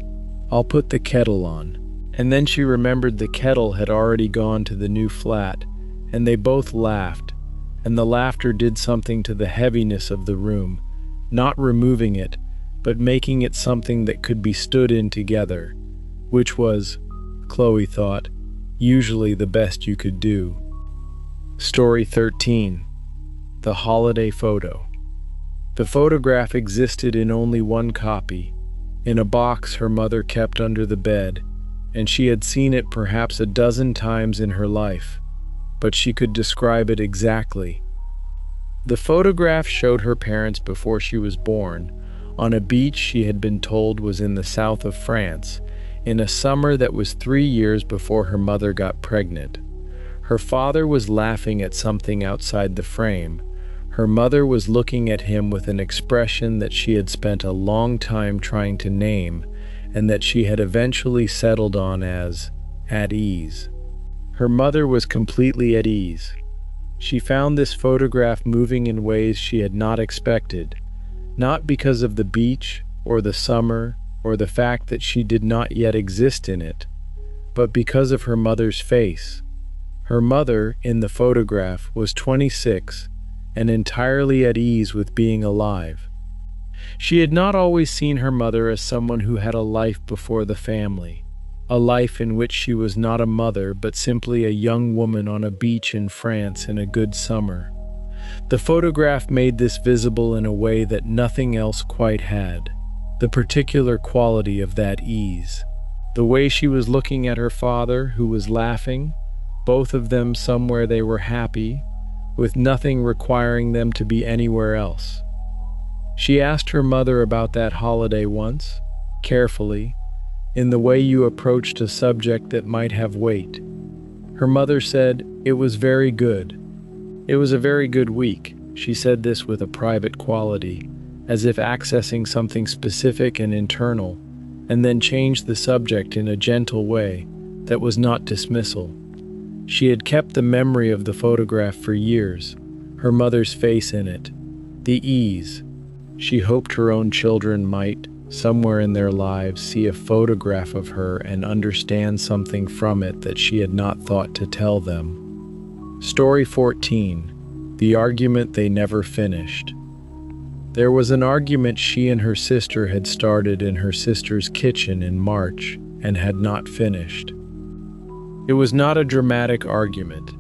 "I'll put the kettle on." And then she remembered the kettle had already gone to the new flat, and they both laughed, and the laughter did something to the heaviness of the room, not removing it, but making it something that could be stood in together, which was, Chloe thought, usually the best you could do. Story 13. The Holiday Photo. The photograph existed in only one copy, in a box her mother kept under the bed, and she had seen it perhaps a dozen times in her life, but she could describe it exactly. The photograph showed her parents before she was born, on a beach she had been told was in the south of France, in a summer that was 3 years before her mother got pregnant. Her father was laughing at something outside the frame. Her mother was looking at him with an expression that she had spent a long time trying to name, and that she had eventually settled on as at ease. Her mother was completely at ease. She found this photograph moving in ways she had not expected, not because of the beach or the summer or the fact that she did not yet exist in it, but because of her mother's face. Her mother, in the photograph, was 26 and entirely at ease with being alive. She had not always seen her mother as someone who had a life before the family, a life in which she was not a mother but simply a young woman on a beach in France in a good summer. The photograph made this visible in a way that nothing else quite had, the particular quality of that ease. The way she was looking at her father, who was laughing, both of them somewhere they were happy, with nothing requiring them to be anywhere else. She asked her mother about that holiday once, carefully, in the way you approached a subject that might have weight. Her mother said, "It was very good. It was a very good week." She said this with a private quality, as if accessing something specific and internal, and then changed the subject in a gentle way that was not dismissal. She had kept the memory of the photograph for years, her mother's face in it, the ease. She hoped her own children might, somewhere in their lives, see a photograph of her and understand something from it that she had not thought to tell them. Story 14. The Argument They Never Finished. There was an argument she and her sister had started in her sister's kitchen in March and had not finished. It was not a dramatic argument.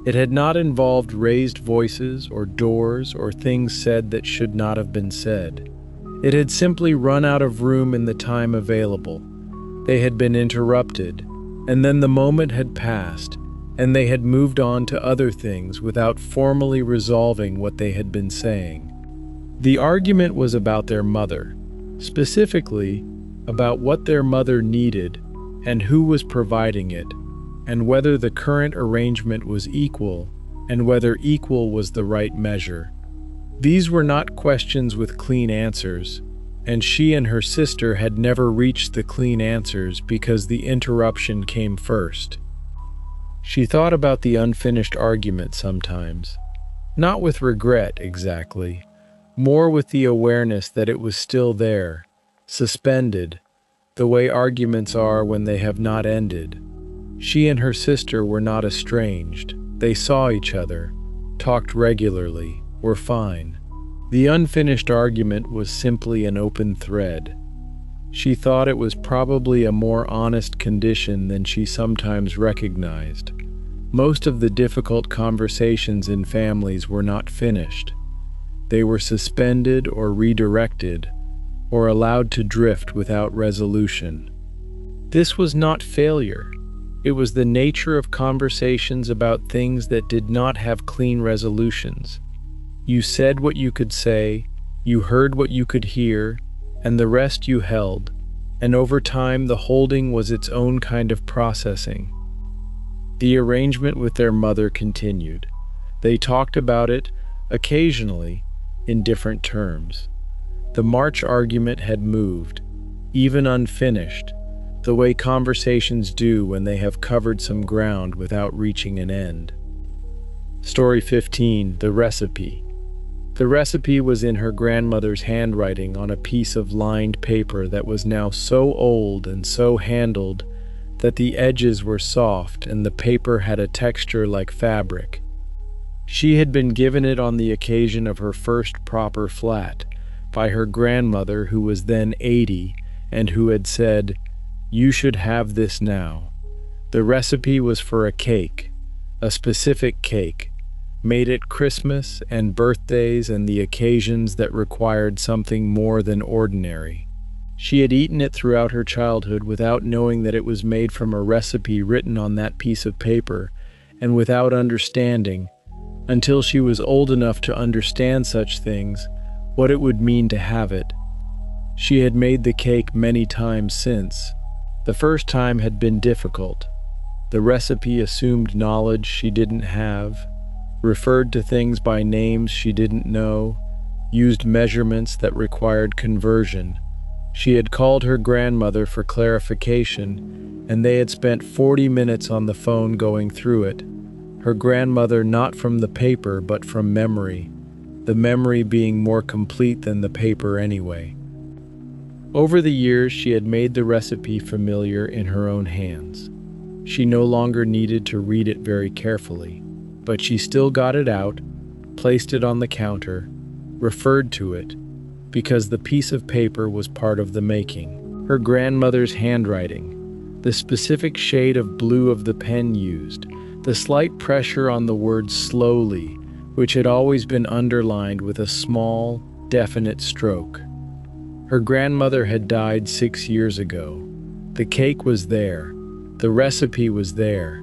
It had not involved raised voices or doors or things said that should not have been said. It had simply run out of room in the time available. They had been interrupted, and then the moment had passed, and they had moved on to other things without formally resolving what they had been saying. The argument was about their mother, specifically about what their mother needed and who was providing it, and whether the current arrangement was equal, and whether equal was the right measure. These were not questions with clean answers, and she and her sister had never reached the clean answers because the interruption came first. She thought about the unfinished argument sometimes, not with regret exactly, more with the awareness that it was still there, suspended, the way arguments are when they have not ended. She and her sister were not estranged. They saw each other, talked regularly, were fine. The unfinished argument was simply an open thread. She thought it was probably a more honest condition than she sometimes recognized. Most of the difficult conversations in families were not finished. They were suspended or redirected, or allowed to drift without resolution. This was not failure. It was the nature of conversations about things that did not have clean resolutions. You said what you could say, you heard what you could hear, and the rest you held, and over time the holding was its own kind of processing. The arrangement with their mother continued. They talked about it, occasionally, in different terms. The March argument had moved, even unfinished, the way conversations do when they have covered some ground without reaching an end. Story 15, The Recipe. The recipe was in her grandmother's handwriting on a piece of lined paper that was now so old and so handled that the edges were soft and the paper had a texture like fabric. She had been given it on the occasion of her first proper flat by her grandmother, who was then 80, and who had said, "You should have this now." The recipe was for a cake, a specific cake, made at Christmas and birthdays and the occasions that required something more than ordinary. She had eaten it throughout her childhood without knowing that it was made from a recipe written on that piece of paper, and without understanding, until she was old enough to understand such things, what it would mean to have it. She had made the cake many times since. The first time had been difficult. The recipe assumed knowledge she didn't have, referred to things by names she didn't know, used measurements that required conversion. She had called her grandmother for clarification, and they had spent 40 minutes on the phone going through it. Her grandmother not from the paper but from memory, the memory being more complete than the paper anyway. Over the years, she had made the recipe familiar in her own hands. She no longer needed to read it very carefully, but she still got it out, placed it on the counter, referred to it, because the piece of paper was part of the making. Her grandmother's handwriting, the specific shade of blue of the pen used, the slight pressure on the word slowly, which had always been underlined with a small, definite stroke. Her grandmother had died 6 years ago. The cake was there. The recipe was there.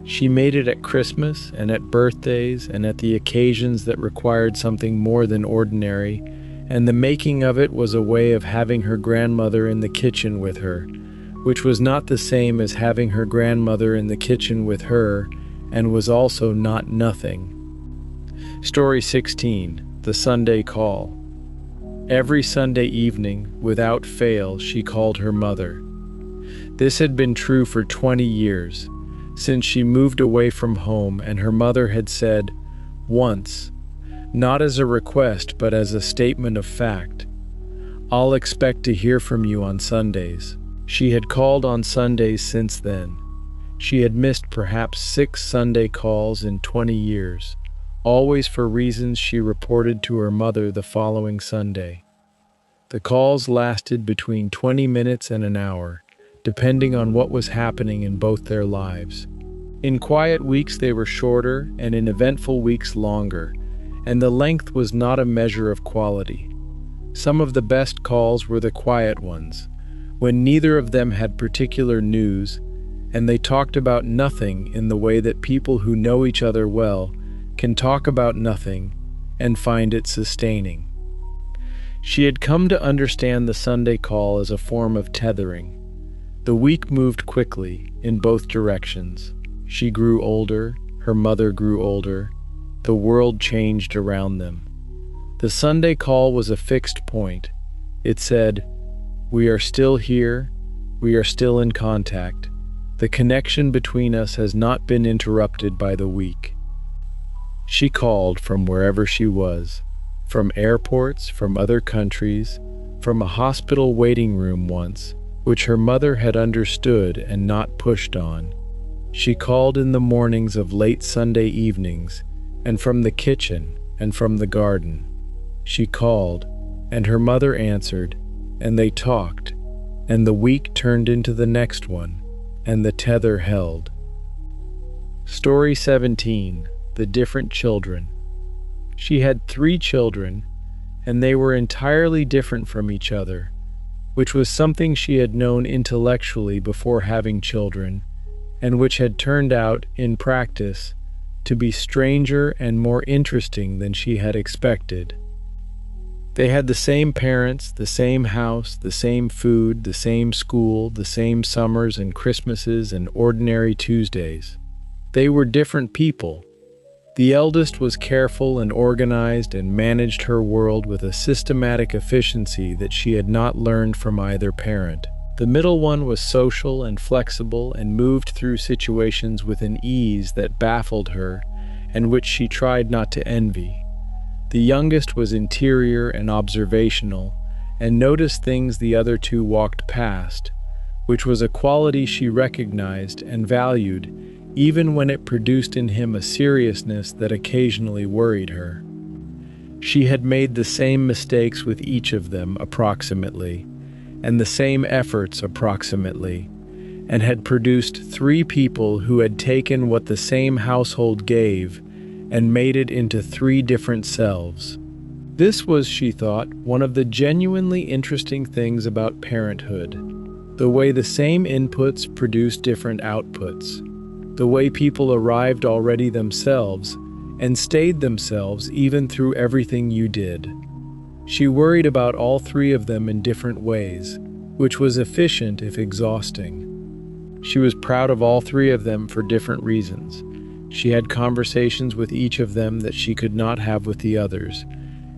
She made it at Christmas and at birthdays and at the occasions that required something more than ordinary, and the making of it was a way of having her grandmother in the kitchen with her, which was not the same as having her grandmother in the kitchen with her, and was also not nothing. Story 16, The Sunday Call. Every Sunday evening, without fail, she called her mother. This had been true for 20 years, since she moved away from home, and her mother had said, once, not as a request but as a statement of fact, "I'll expect to hear from you on Sundays." She had called on Sundays since then. She had missed perhaps 6 Sunday calls in 20 years, always for reasons she reported to her mother the following Sunday. The calls lasted between 20 minutes and an hour, depending on what was happening in both their lives. In quiet weeks they were shorter, and in eventful weeks longer, and the length was not a measure of quality. Some of the best calls were the quiet ones, when neither of them had particular news, and they talked about nothing in the way that people who know each other well can talk about nothing and find it sustaining. She had come to understand the Sunday call as a form of tethering. The week moved quickly in both directions. She grew older, her mother grew older, the world changed around them. The Sunday call was a fixed point. It said, "We are still here, we are still in contact. The connection between us has not been interrupted by the week." She called from wherever she was, from airports, from other countries, from a hospital waiting room once, which her mother had understood and not pushed on. She called in the mornings of late Sunday evenings, and from the kitchen, and from the garden. She called, and her mother answered, and they talked, and the week turned into the next one, and the tether held. Story 17. The Different Children. She had 3 children, and they were entirely different from each other, which was something she had known intellectually before having children, and which had turned out, in practice, to be stranger and more interesting than she had expected. They had the same parents, the same house, the same food, the same school, the same summers and Christmases and ordinary Tuesdays. They were different people. The eldest was careful and organized and managed her world with a systematic efficiency that she had not learned from either parent. The middle one was social and flexible and moved through situations with an ease that baffled her and which she tried not to envy. The youngest was interior and observational, and noticed things the other 2 walked past, which was a quality she recognized and valued, even when it produced in him a seriousness that occasionally worried her. She had made the same mistakes with each of them approximately, and the same efforts approximately, and had produced 3 people who had taken what the same household gave and made it into 3 different selves. This was, she thought, one of the genuinely interesting things about parenthood, the way the same inputs produce different outputs, the way people arrived already themselves and stayed themselves even through everything you did. She worried about all 3 of them in different ways, which was efficient if exhausting. She was proud of all 3 of them for different reasons. She had conversations with each of them that she could not have with the others,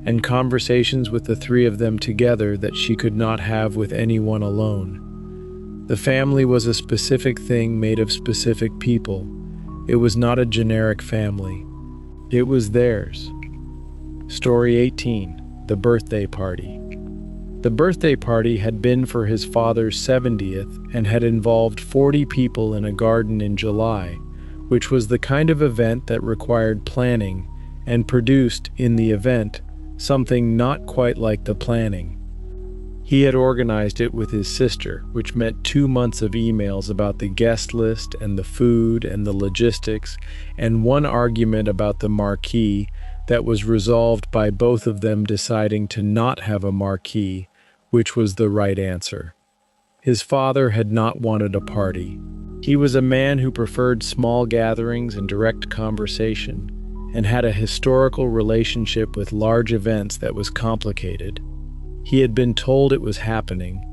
and conversations with the 3 of them together that she could not have with anyone alone. The family was a specific thing made of specific people. It was not a generic family. It was theirs. Story 18. The Birthday Party. The birthday party had been for his father's 70th and had involved 40 people in a garden in July, which was the kind of event that required planning and produced, in the event, something not quite like the planning. He had organized it with his sister, which meant 2 months of emails about the guest list and the food and the logistics, and 1 argument about the marquee that was resolved by both of them deciding to not have a marquee, which was the right answer. His father had not wanted a party. He was a man who preferred small gatherings and direct conversation, and had a historical relationship with large events that was complicated. He had been told it was happening.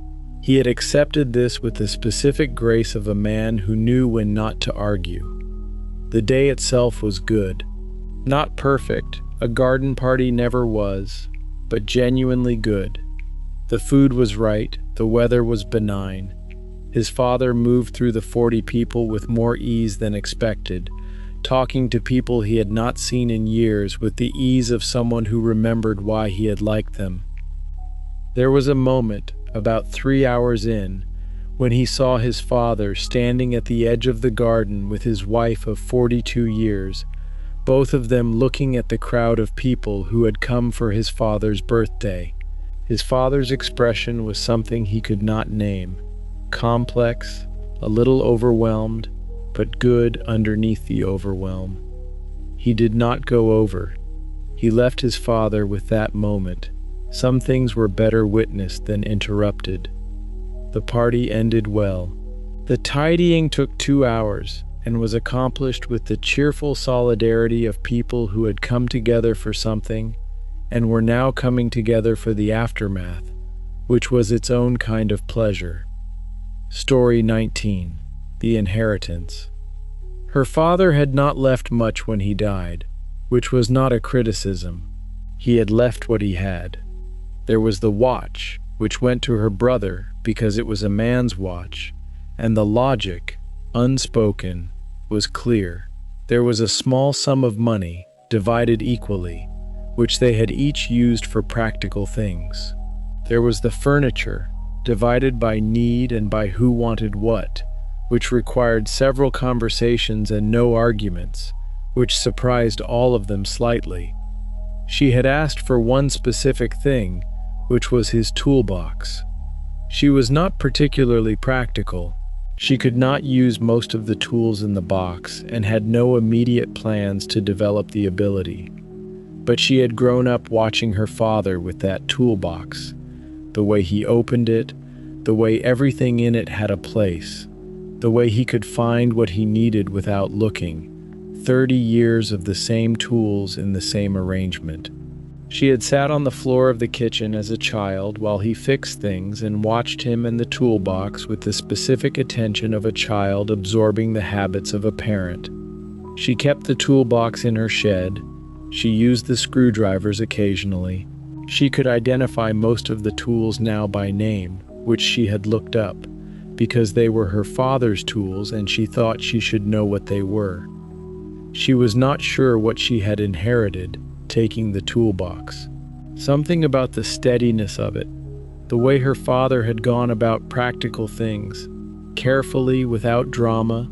He had accepted this with the specific grace of a man who knew when not to argue. The day itself was good. Not perfect, a garden party never was, but genuinely good. The food was right, the weather was benign. His father moved through the 40 people with more ease than expected, talking to people he had not seen in years with the ease of someone who remembered why he had liked them. There was a moment, about 3 hours in, when he saw his father standing at the edge of the garden with his wife of 42 years, both of them looking at the crowd of people who had come for his father's birthday. His father's expression was something he could not name. Complex, a little overwhelmed, but good underneath the overwhelm. He did not go over. He left his father with that moment. Some things were better witnessed than interrupted. The party ended well. The tidying took 2 hours and was accomplished with the cheerful solidarity of people who had come together for something and were now coming together for the aftermath, which was its own kind of pleasure. Story 19. The Inheritance. Her father had not left much when he died, which was not a criticism. He had left what he had. There was the watch, which went to her brother because it was a man's watch, and the logic, unspoken, was clear. There was a small sum of money, divided equally, which they had each used for practical things. There was the furniture, divided by need and by who wanted what, which required several conversations and no arguments, which surprised all of them slightly. She had asked for one specific thing, which was his toolbox. She was not particularly practical. She could not use most of the tools in the box and had no immediate plans to develop the ability. But she had grown up watching her father with that toolbox, the way he opened it, the way everything in it had a place, the way he could find what he needed without looking. 30 years of the same tools in the same arrangement. She had sat on the floor of the kitchen as a child while he fixed things and watched him and the toolbox with the specific attention of a child absorbing the habits of a parent. She kept the toolbox in her shed. She used the screwdrivers occasionally. She could identify most of the tools now by name, which she had looked up, because they were her father's tools and she thought she should know what they were. She was not sure what she had inherited, taking the toolbox. Something about the steadiness of it, the way her father had gone about practical things, carefully, without drama,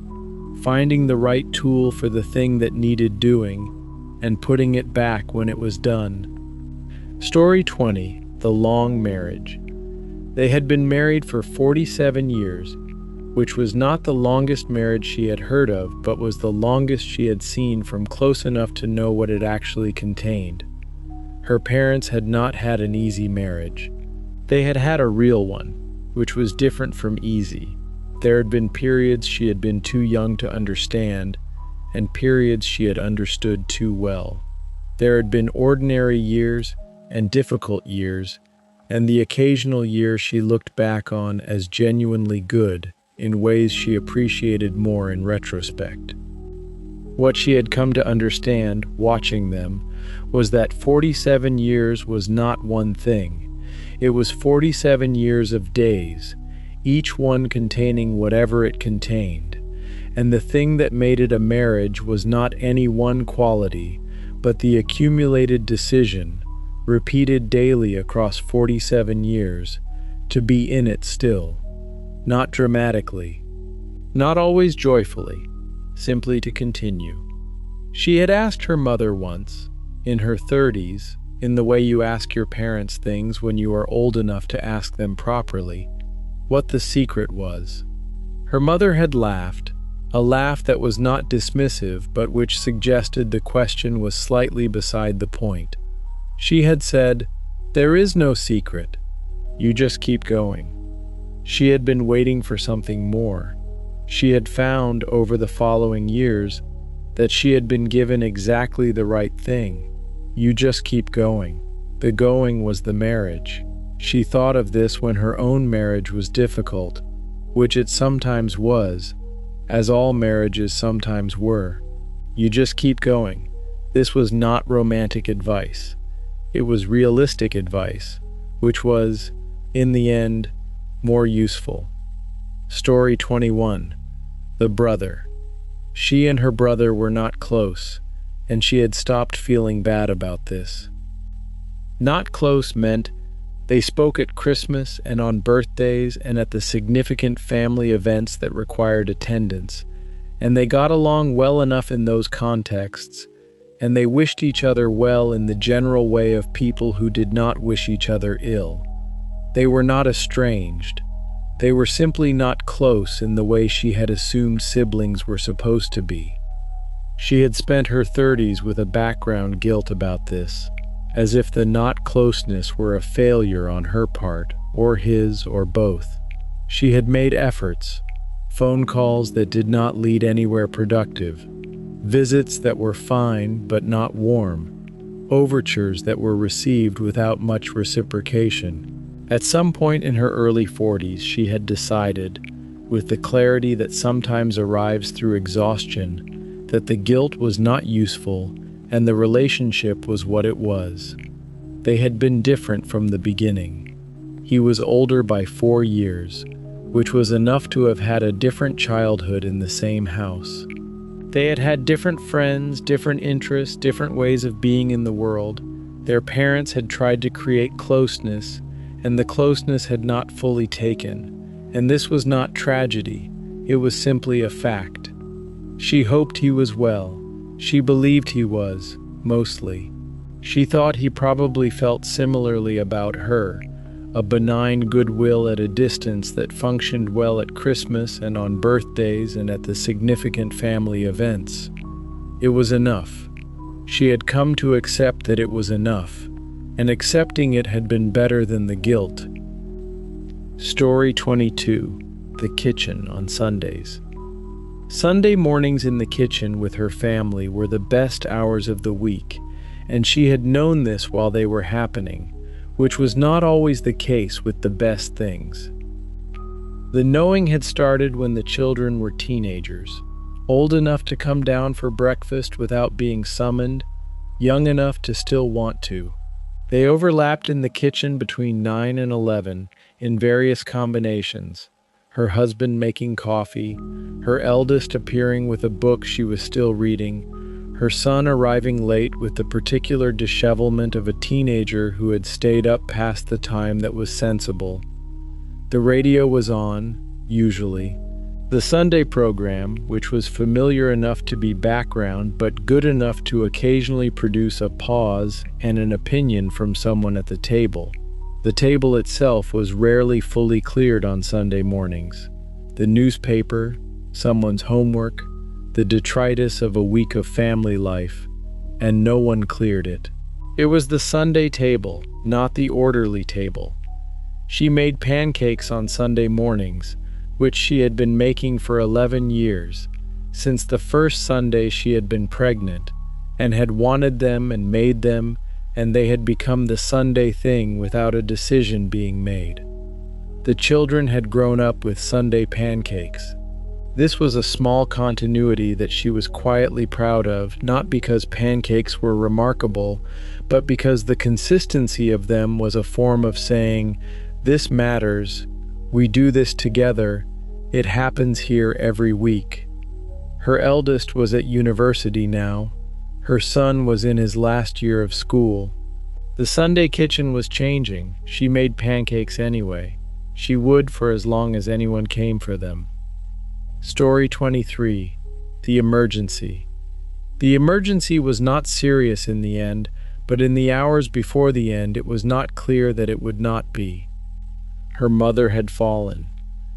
finding the right tool for the thing that needed doing, and putting it back when it was done. Story 20. The Long Marriage. They had been married for 47 years, which was not the longest marriage she had heard of, but was the longest she had seen from close enough to know what it actually contained. Her parents had not had an easy marriage. They had had a real one, which was different from easy. There had been periods she had been too young to understand, and periods she had understood too well. There had been ordinary years and difficult years, and the occasional year she looked back on as genuinely good, in ways she appreciated more in retrospect. What she had come to understand, watching them, was that 47 years was not one thing. It was 47 years of days, each one containing whatever it contained. And the thing that made it a marriage was not any one quality, but the accumulated decision, repeated daily across 47 years, to be in it still. Not dramatically, not always joyfully, simply to continue. She had asked her mother once, in her 30s, in the way you ask your parents things when you are old enough to ask them properly, what the secret was. Her mother had laughed, a laugh that was not dismissive but which suggested the question was slightly beside the point. She had said, "There is no secret. You just keep going." She had been waiting for something more. She had found, over the following years, that she had been given exactly the right thing. You just keep going. The going was the marriage. She thought of this when her own marriage was difficult, which it sometimes was, as all marriages sometimes were. You just keep going. This was not romantic advice. It was realistic advice, which was, in the end, more useful. Story 21. The Brother. She and her brother were not close, and she had stopped feeling bad about this. Not close meant they spoke at Christmas and on birthdays and at the significant family events that required attendance, and they got along well enough in those contexts, and they wished each other well in the general way of people who did not wish each other ill. They were not estranged. They were simply not close in the way she had assumed siblings were supposed to be. She had spent her 30s with a background guilt about this, as if the not closeness were a failure on her part, or his, or both. She had made efforts, phone calls that did not lead anywhere productive, visits that were fine but not warm, overtures that were received without much reciprocation. At some point in her early 40s, she had decided, with the clarity that sometimes arrives through exhaustion, that the guilt was not useful and the relationship was what it was. They had been different from the beginning. He was older by 4 years, which was enough to have had a different childhood in the same house. They had had different friends, different interests, different ways of being in the world. Their parents had tried to create closeness, and the closeness had not fully taken. And this was not tragedy, it was simply a fact. She hoped he was well. She believed he was, mostly. She thought he probably felt similarly about her, a benign goodwill at a distance that functioned well at Christmas and on birthdays and at the significant family events. It was enough. She had come to accept that it was enough, and accepting it had been better than the guilt. Story 22. The kitchen on Sundays. Sunday mornings in the kitchen with her family were the best hours of the week, and she had known this while they were happening, which was not always the case with the best things. The knowing had started when the children were teenagers, old enough to come down for breakfast without being summoned, young enough to still want to. They overlapped in the kitchen between 9 and 11 in various combinations, her husband making coffee, her eldest appearing with a book she was still reading, her son arriving late with the particular dishevelment of a teenager who had stayed up past the time that was sensible. The radio was on, usually. The Sunday program, which was familiar enough to be background but good enough to occasionally produce a pause and an opinion from someone at the table. The table itself was rarely fully cleared on Sunday mornings. The newspaper, someone's homework, the detritus of a week of family life, and no one cleared it. It was the Sunday table, not the orderly table. She made pancakes on Sunday mornings, which she had been making for 11 years, since the first Sunday she had been pregnant, and had wanted them and made them, and they had become the Sunday thing without a decision being made. The children had grown up with Sunday pancakes. This was a small continuity that she was quietly proud of, not because pancakes were remarkable, but because the consistency of them was a form of saying, "This matters. We do this together. It happens here every week." Her eldest was at university now. Her son was in his last year of school. The Sunday kitchen was changing. She made pancakes anyway. She would for as long as anyone came for them. Story 23. The Emergency. The emergency was not serious in the end, but in the hours before the end it was not clear that it would not be. Her mother had fallen.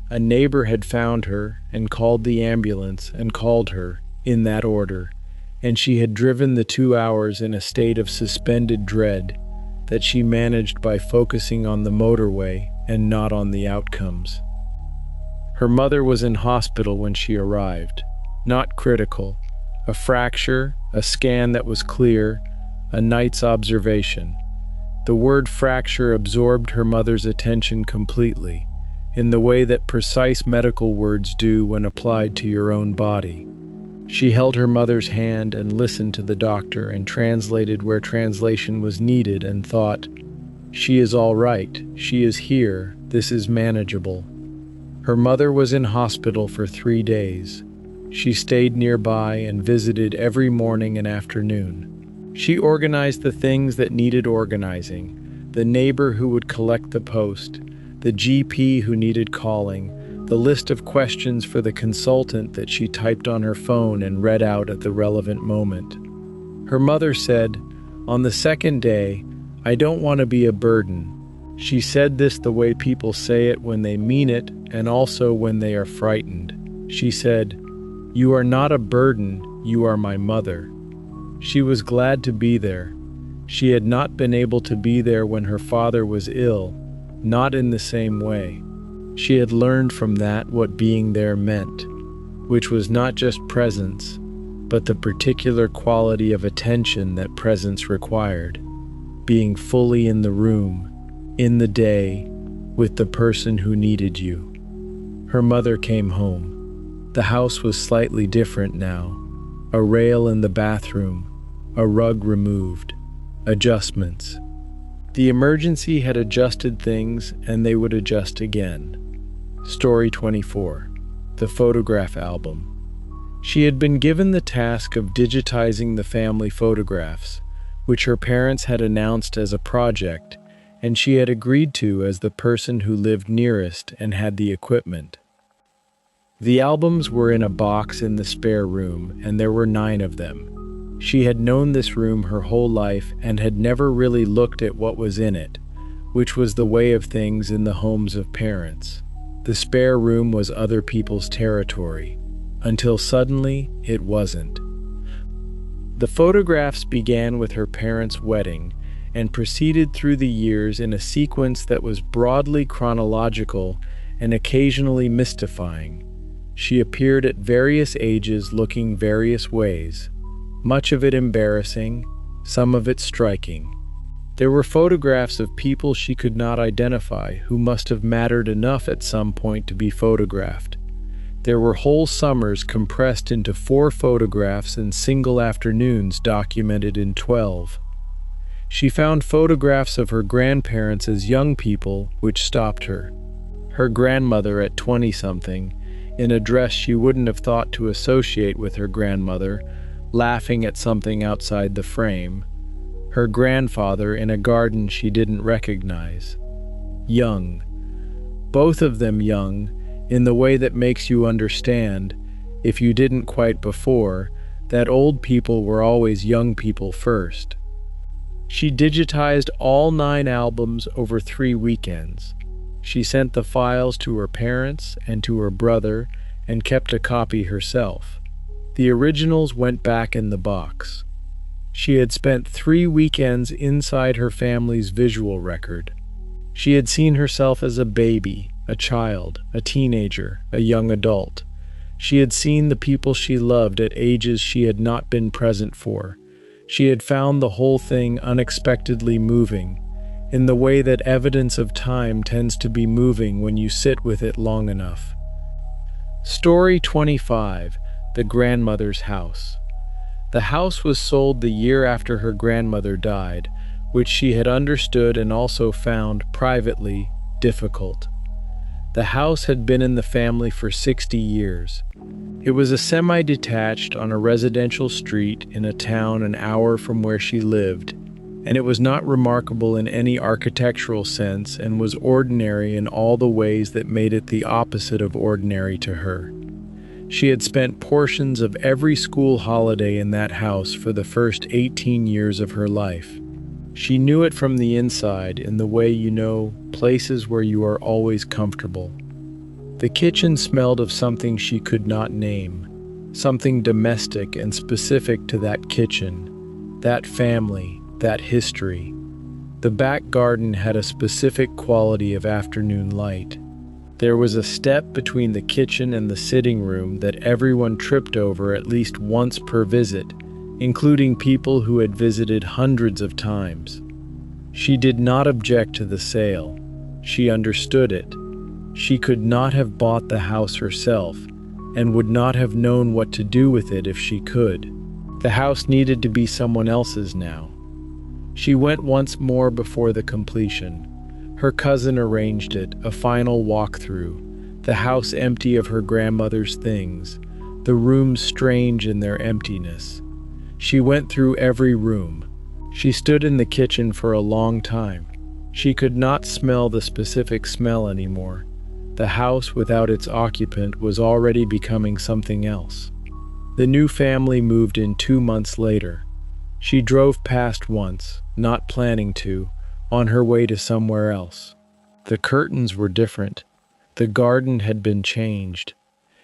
A neighbor had found her and called the ambulance and called her, in that order, and she had driven the 2 hours in a state of suspended dread that she managed by focusing on the motorway and not on the outcomes. Her mother was in hospital when she arrived, not critical, a fracture, a scan that was clear, a night's observation. The word fracture absorbed her mother's attention completely, in the way that precise medical words do when applied to your own body. She held her mother's hand and listened to the doctor and translated where translation was needed and thought, "She is all right, she is here, this is manageable." Her mother was in hospital for 3 days. She stayed nearby and visited every morning and afternoon. She organized the things that needed organizing, the neighbor who would collect the post, the GP who needed calling, the list of questions for the consultant that she typed on her phone and read out at the relevant moment. Her mother said, "On the second day, I don't want to be a burden." She said this the way people say it when they mean it, and also when they are frightened. She said, "You are not a burden, you are my mother." She was glad to be there. She had not been able to be there when her father was ill, not in the same way. She had learned from that what being there meant, which was not just presence, but the particular quality of attention that presence required. Being fully in the room, in the day, with the person who needed you. Her mother came home. The house was slightly different now. A rail in the bathroom, a rug removed, adjustments. The emergency had adjusted things, and they would adjust again. Story 24. The photograph album. She had been given the task of digitizing the family photographs, which her parents had announced as a project, and she had agreed to as the person who lived nearest and had the equipment. The albums were in a box in the spare room, and there were 9 of them. She had known this room her whole life and had never really looked at what was in it, which was the way of things in the homes of parents. The spare room was other people's territory, until suddenly it wasn't. The photographs began with her parents' wedding and proceeded through the years in a sequence that was broadly chronological and occasionally mystifying. She appeared at various ages looking various ways, much of it embarrassing, some of it striking. There were photographs of people she could not identify who must have mattered enough at some point to be photographed. There were whole summers compressed into 4 photographs and single afternoons documented in 12. She found photographs of her grandparents as young people, which stopped her. Her grandmother at 20-something, in a dress she wouldn't have thought to associate with her grandmother, laughing at something outside the frame. Her grandfather in a garden she didn't recognize. Young. Both of them young, in the way that makes you understand, if you didn't quite before, that old people were always young people first. She digitized all 9 albums over 3 weekends. She sent the files to her parents and to her brother and kept a copy herself. The originals went back in the box. She had spent 3 weekends inside her family's visual record. She had seen herself as a baby, a child, a teenager, a young adult. She had seen the people she loved at ages she had not been present for. She had found the whole thing unexpectedly moving, in the way that evidence of time tends to be moving when you sit with it long enough. Story 25. The Grandmother's House. The house was sold the year after her grandmother died, which she had understood and also found, privately, difficult. The house had been in the family for 60 years. It was a semi-detached on a residential street in a town an hour from where she lived, and it was not remarkable in any architectural sense and was ordinary in all the ways that made it the opposite of ordinary to her. She had spent portions of every school holiday in that house for the first 18 years of her life. She knew it from the inside in the way you know places where you are always comfortable. The kitchen smelled of something she could not name, something domestic and specific to that kitchen, that family, that history. The back garden had a specific quality of afternoon light. There was a step between the kitchen and the sitting room that everyone tripped over at least once per visit, including people who had visited hundreds of times. She did not object to the sale. She understood it. She could not have bought the house herself, and would not have known what to do with it if she could. The house needed to be someone else's now. She went once more before the completion. Her cousin arranged it, a final walkthrough, the house empty of her grandmother's things, the rooms strange in their emptiness. She went through every room. She stood in the kitchen for a long time. She could not smell the specific smell anymore. The house without its occupant was already becoming something else. The new family moved in 2 months later. She drove past once, not planning to, on her way to somewhere else. The curtains were different. The garden had been changed.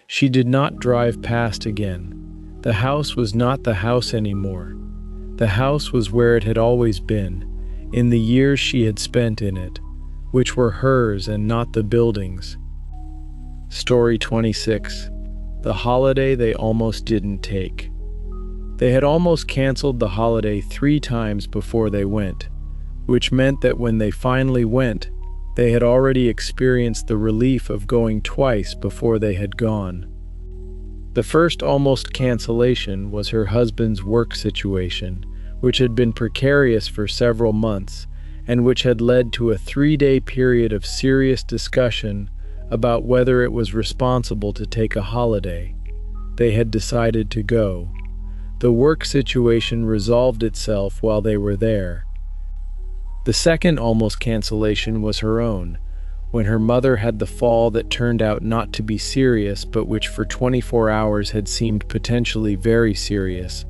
She did not drive past again. The house was not the house anymore. The house was where it had always been, in the years she had spent in it, which were hers and not the building's. Story 26. The holiday they almost didn't take. They had almost canceled the holiday 3 times before they went, which meant that when they finally went, they had already experienced the relief of going twice before they had gone. The first almost cancellation was her husband's work situation, which had been precarious for several months, and which had led to a 3-day period of serious discussion about whether it was responsible to take a holiday. They had decided to go. The work situation resolved itself while they were there. The second almost cancellation was her own, when her mother had the fall that turned out not to be serious but which for 24 hours had seemed potentially very serious,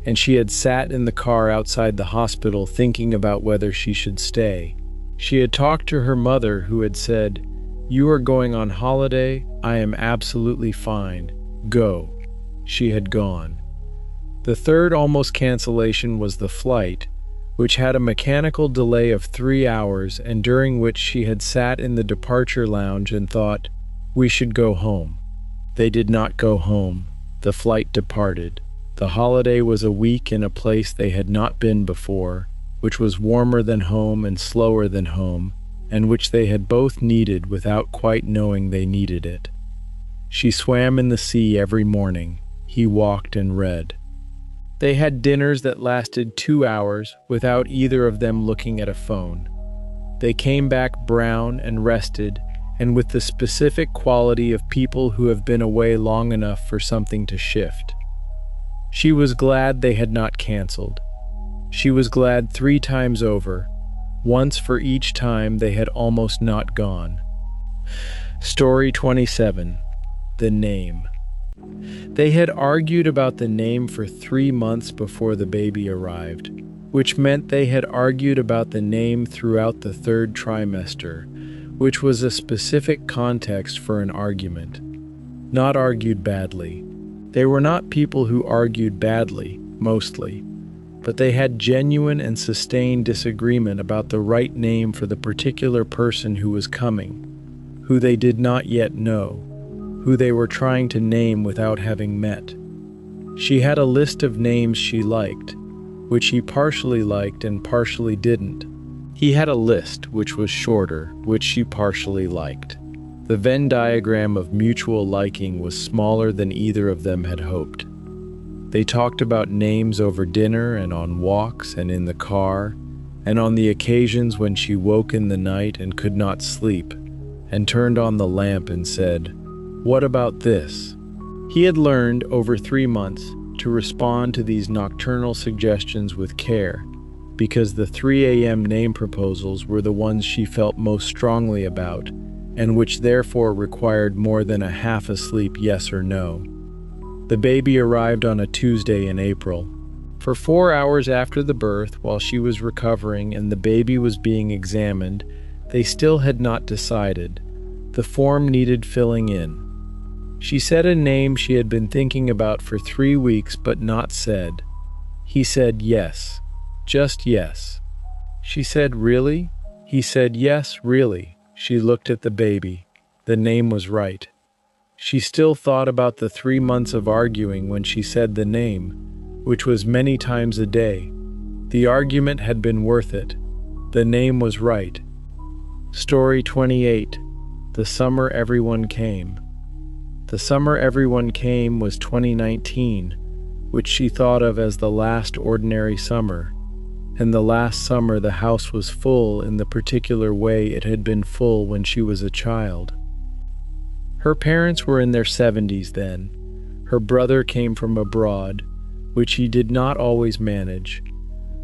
and she had sat in the car outside the hospital thinking about whether she should stay. She had talked to her mother, who had said, "You are going on holiday? I am absolutely fine. Go." She had gone. The third almost cancellation was the flight, which had a mechanical delay of 3 hours and during which she had sat in the departure lounge and thought, "We should go home." They did not go home. The flight departed. The holiday was a week in a place they had not been before, which was warmer than home and slower than home, and which they had both needed without quite knowing they needed it. She swam in the sea every morning. He walked and read. They had dinners that lasted 2 hours without either of them looking at a phone. They came back brown and rested and with the specific quality of people who have been away long enough for something to shift. She was glad they had not canceled. She was glad 3 times over, once for each time they had almost not gone. Story 27. The name. They had argued about the name for 3 months before the baby arrived, which meant they had argued about the name throughout the 3rd trimester, which was a specific context for an argument. Not argued badly. They were not people who argued badly, mostly, but they had genuine and sustained disagreement about the right name for the particular person who was coming, who they did not yet know, who they were trying to name without having met. She had a list of names she liked, which he partially liked and partially didn't. He had a list which was shorter, which she partially liked. The Venn diagram of mutual liking was smaller than either of them had hoped. They talked about names over dinner and on walks and in the car, and on the occasions when she woke in the night and could not sleep, and turned on the lamp and said, "What about this?" He had learned, over 3 months, to respond to these nocturnal suggestions with care, because the 3 a.m. name proposals were the ones she felt most strongly about, and which therefore required more than a half-asleep yes or no. The baby arrived on a Tuesday in April. For 4 hours after the birth, while she was recovering and the baby was being examined, they still had not decided. The form needed filling in. She said a name she had been thinking about for 3 weeks but not said. He said yes. Just yes. She said, "Really?" He said, "Yes, really." She looked at the baby. The name was right. She still thought about the 3 months of arguing when she said the name, which was many times a day. The argument had been worth it. The name was right. Story 28. The Summer Everyone Came. The Summer Everyone Came was 2019, which she thought of as the last ordinary summer. And the last summer the house was full in the particular way it had been full when she was a child. Her parents were in their 70s then. Her brother came from abroad, which he did not always manage.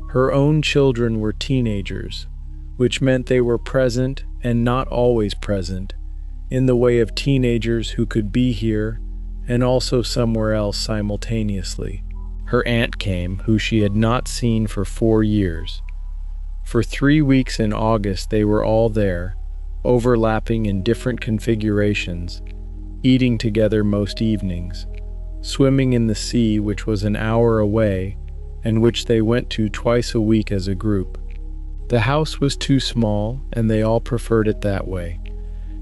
Her own children were teenagers, which meant they were present and not always present, in the way of teenagers who could be here and also somewhere else simultaneously. Her aunt came, who she had not seen for 4 years. For 3 weeks in August they were all there, overlapping in different configurations, eating together most evenings, swimming in the sea which was an hour away and which they went to twice a week as a group. The house was too small, and they all preferred it that way.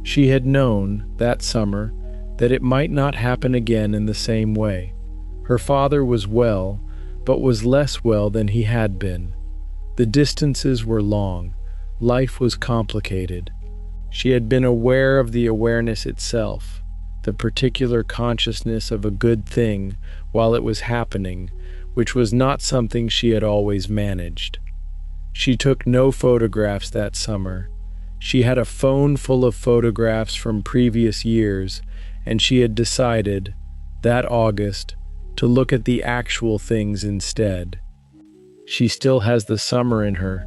She had known, that summer, that it might not happen again in the same way. Her father was well, but was less well than he had been. The distances were long. Life was complicated. She had been aware of the awareness itself, the particular consciousness of a good thing while it was happening, which was not something she had always managed. She took no photographs that summer. She had a phone full of photographs from previous years, and she had decided, that August, to look at the actual things instead. She still has the summer in her.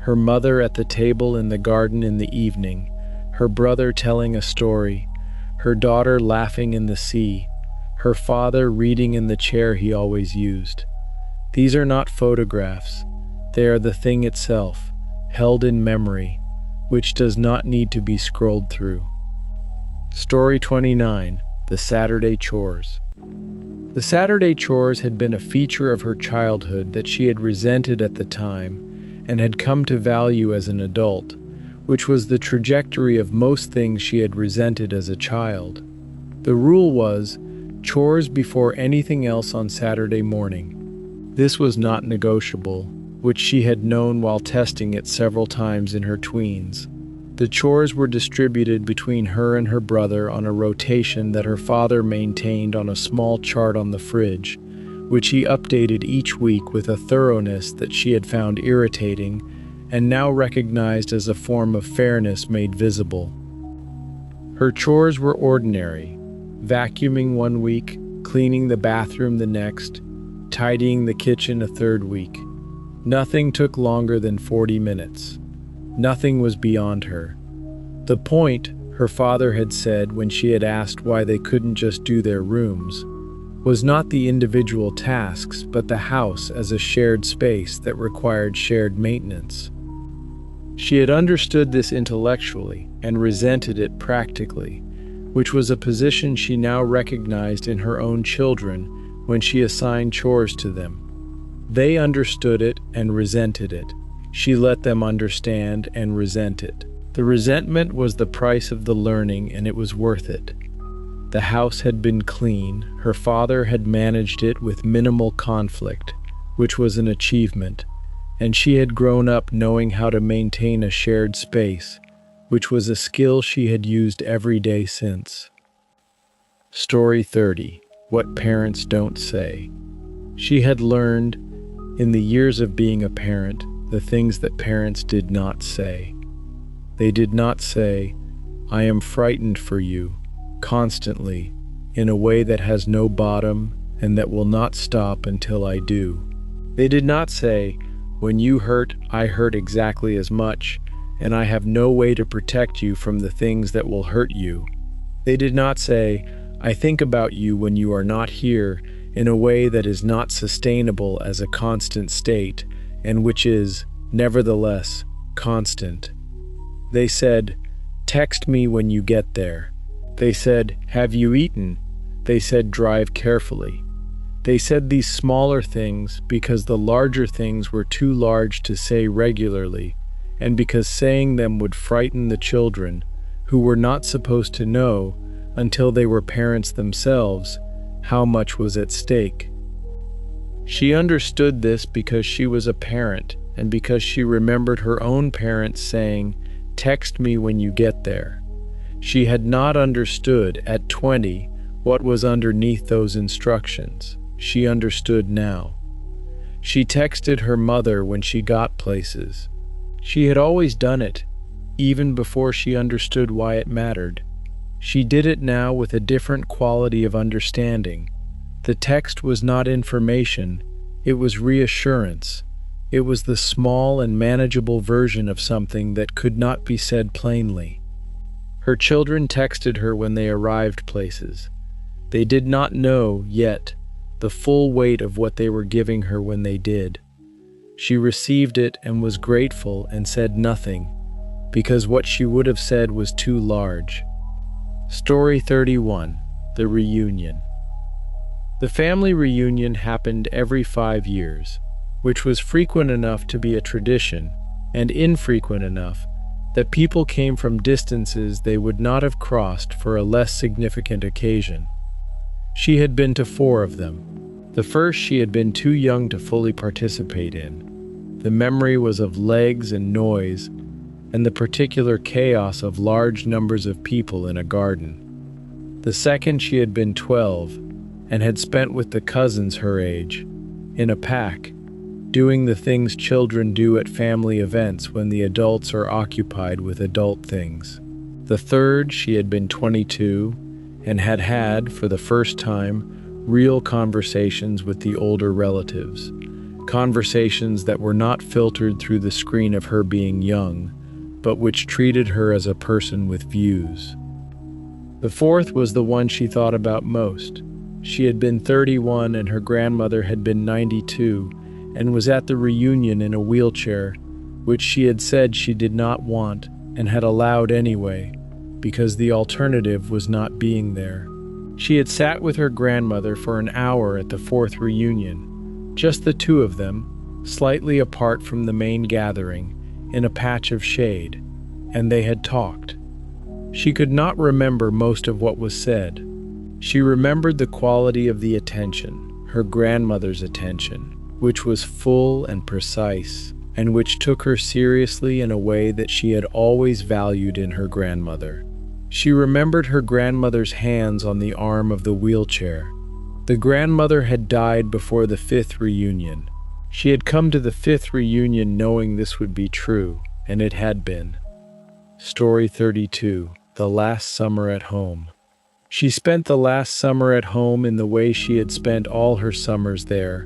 Her mother at the table in the garden in the evening, her brother telling a story, her daughter laughing in the sea, her father reading in the chair he always used. These are not photographs. They are the thing itself, held in memory, which does not need to be scrolled through. Story 29. The Saturday Chores. The Saturday chores had been a feature of her childhood that she had resented at the time and had come to value as an adult, which was the trajectory of most things she had resented as a child. The rule was, chores before anything else on Saturday morning. This was not negotiable, which she had known while testing it several times in her tweens. The chores were distributed between her and her brother on a rotation that her father maintained on a small chart on the fridge, which he updated each week with a thoroughness that she had found irritating and now recognized as a form of fairness made visible. Her chores were ordinary: vacuuming one week, cleaning the bathroom the next, tidying the kitchen a third week. Nothing took longer than 40 minutes. Nothing was beyond her. The point, her father had said when she had asked why they couldn't just do their rooms, was not the individual tasks, but the house as a shared space that required shared maintenance. She had understood this intellectually and resented it practically, which was a position she now recognized in her own children when she assigned chores to them. They understood it and resented it. She let them understand and resent it. The resentment was the price of the learning, and it was worth it. The house had been clean. Her father had managed it with minimal conflict, which was an achievement, and she had grown up knowing how to maintain a shared space, which was a skill she had used every day since. Story 30. What Parents Don't Say. She had learned, in the years of being a parent, the things that parents did not say. They did not say, "I am frightened for you," constantly, in a way that has no bottom and that will not stop until I do. They did not say, "When you hurt, I hurt exactly as much, and I have no way to protect you from the things that will hurt you." They did not say, "I think about you when you are not here," in a way that is not sustainable as a constant state, and which is, nevertheless, constant. They said, "Text me when you get there." They said, "Have you eaten?" They said, "Drive carefully." They said these smaller things because the larger things were too large to say regularly, and because saying them would frighten the children, who were not supposed to know, until they were parents themselves, how much was at stake. She understood this because she was a parent, and because she remembered her own parents saying, "Text me when you get there." She had not understood, at 20, what was underneath those instructions. She understood now. She texted her mother when she got places. She had always done it, even before she understood why it mattered. She did it now with a different quality of understanding. The text was not information, it was reassurance. It was the small and manageable version of something that could not be said plainly. Her children texted her when they arrived places. They did not know, yet, the full weight of what they were giving her when they did. She received it and was grateful and said nothing. because what she would have said was too large. Story 31. The Reunion. The family reunion happened every 5 years, which was frequent enough to be a tradition, and infrequent enough that people came from distances they would not have crossed for a less significant occasion. She had been to 4 of them. The first she had been too young to fully participate in. The memory was of legs and noise, and the particular chaos of large numbers of people in a garden. The second she had been 12, and had spent with the cousins her age, in a pack, doing the things children do at family events when the adults are occupied with adult things. The third she had been 22, and had, for the first time, real conversations with the older relatives. Conversations that were not filtered through the screen of her being young, but which treated her as a person with views. The fourth was the one she thought about most. She had been 31 and her grandmother had been 92, and was at the reunion in a wheelchair, which she had said she did not want and had allowed anyway, because the alternative was not being there. She had sat with her grandmother for an hour at the 4th reunion, just the 2 of them, slightly apart from the main gathering, in a patch of shade, and they had talked. She could not remember most of what was said. She remembered the quality of the attention, her grandmother's attention, which was full and precise, and which took her seriously in a way that she had always valued in her grandmother. She remembered her grandmother's hands on the arm of the wheelchair. The grandmother had died before the 5th reunion. She had come to the 5th reunion knowing this would be true, and it had been. Story 32. The Last Summer at Home. She spent the last summer at home in the way she had spent all her summers there,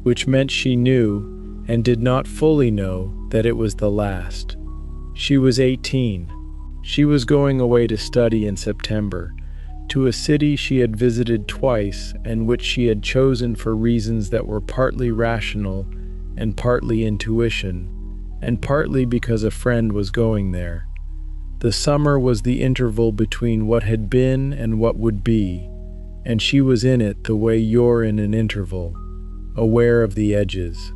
which meant she knew, and did not fully know, that it was the last. She was 18. She was going away to study in September, to a city she had visited twice and which she had chosen for reasons that were partly rational and partly intuition, and partly because a friend was going there. The summer was the interval between what had been and what would be, and she was in it the way you're in an interval, aware of the edges.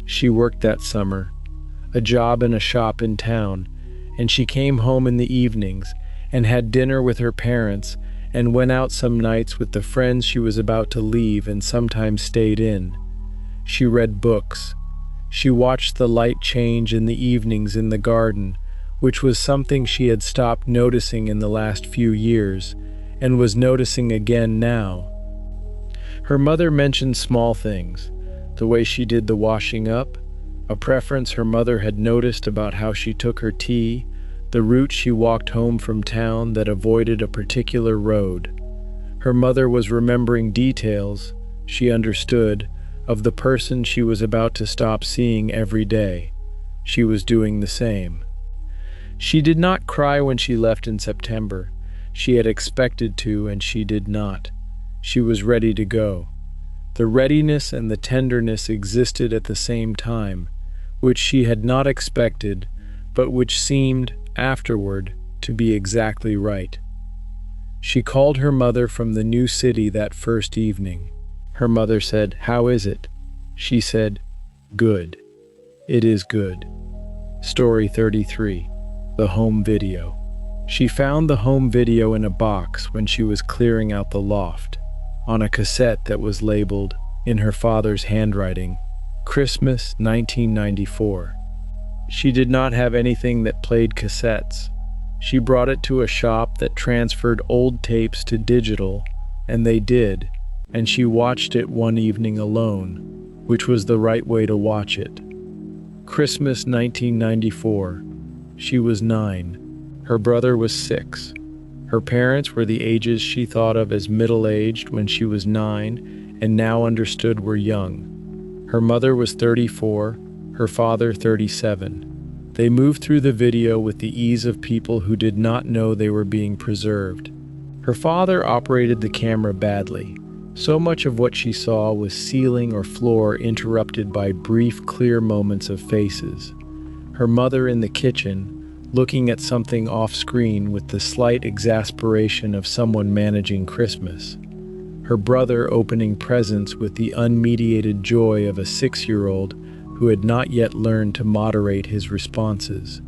She worked that summer, a job in a shop in town, and she came home in the evenings and had dinner with her parents and went out some nights with the friends she was about to leave and sometimes stayed in. She read books. She watched the light change in the evenings in the garden, which was something she had stopped noticing in the last few years and was noticing again now. Her mother mentioned small things, the way she did the washing up, a preference her mother had noticed about how she took her tea, the route she walked home from town that avoided a particular road. Her mother was remembering details, she understood, of the person she was about to stop seeing every day. She was doing the same. She did not cry when she left in September. She had expected to, and she did not. She was ready to go. The readiness and the tenderness existed at the same time, which she had not expected, but which seemed, afterward, to be exactly right. She called her mother from the new city that first evening. Her mother said, "How is it?" She said, "Good. It is good." Story 33. The home video. She found the home video in a box when she was clearing out the loft, on a cassette that was labeled, in her father's handwriting, Christmas 1994. She did not have anything that played cassettes. She brought it to a shop that transferred old tapes to digital, and they did, and she watched it one evening alone, which was the right way to watch it. Christmas 1994. She was 9. Her brother was 6. Her parents were the ages she thought of as middle-aged when she was 9 and now understood were young. Her mother was 34, her father 37. They moved through the video with the ease of people who did not know they were being preserved. Her father operated the camera badly. So much of what she saw was ceiling or floor interrupted by brief, clear moments of faces. Her mother in the kitchen, looking at something off-screen with the slight exasperation of someone managing Christmas. Her brother opening presents with the unmediated joy of a 6-year-old who had not yet learned to moderate his responses.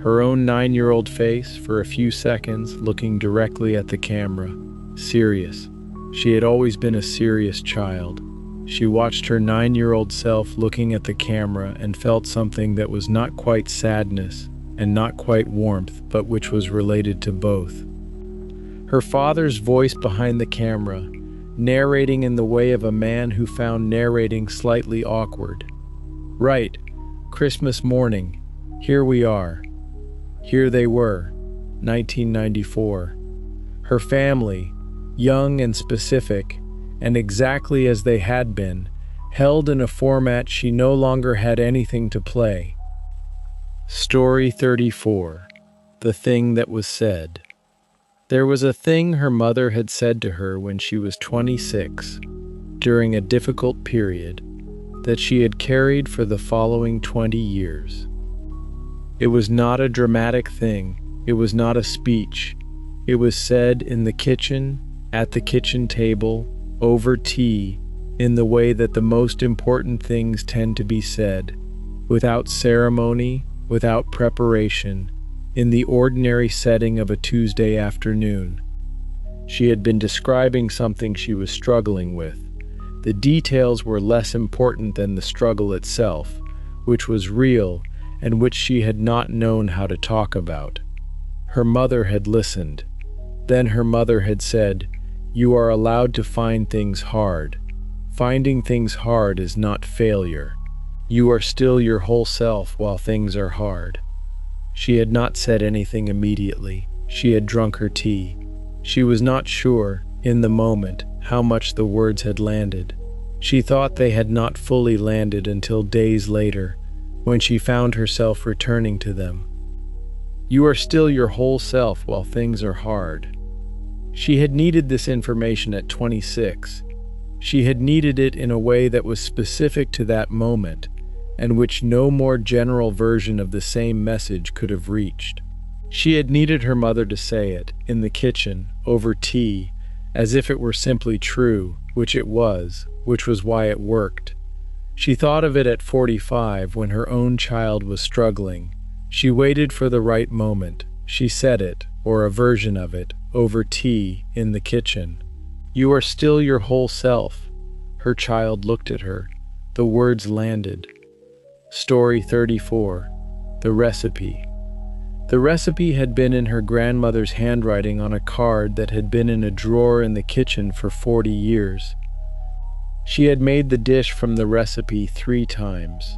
Her own 9-year-old face, for a few seconds, looking directly at the camera, serious. She had always been a serious child. She watched her 9-year-old self looking at the camera and felt something that was not quite sadness and not quite warmth, but which was related to both. Her father's voice behind the camera, narrating in the way of a man who found narrating slightly awkward. Right, Christmas morning, here we are. Here they were, 1994. Her family, young and specific, and exactly as they had been, held in a format she no longer had anything to play. Story 34. The Thing That Was Said. There was a thing her mother had said to her when she was 26, during a difficult period, that she had carried for the following 20 years. It was not a dramatic thing. It was not a speech. It was said in the kitchen, at the kitchen table, over tea, in the way that the most important things tend to be said, without ceremony, without preparation, in the ordinary setting of a Tuesday afternoon. She had been describing something she was struggling with. The details were less important than the struggle itself, which was real and which she had not known how to talk about. Her mother had listened. Then her mother had said, "You are allowed to find things hard. Finding things hard is not failure. You are still your whole self while things are hard." She had not said anything immediately. She had drunk her tea. She was not sure, in the moment, how much the words had landed. She thought they had not fully landed until days later, when she found herself returning to them. You are still your whole self while things are hard. She had needed this information at 26. She had needed it in a way that was specific to that moment, and which no more general version of the same message could have reached. She had needed her mother to say it, in the kitchen, over tea, as if it were simply true, which it was, which was why it worked. She thought of it at 45 when her own child was struggling. She waited for the right moment. She said it, or a version of it, over tea, in the kitchen. You are still your whole self. Her child looked at her. The words landed. Story 34. The Recipe. The recipe had been in her grandmother's handwriting on a card that had been in a drawer in the kitchen for 40 years. She had made the dish from the recipe 3 times.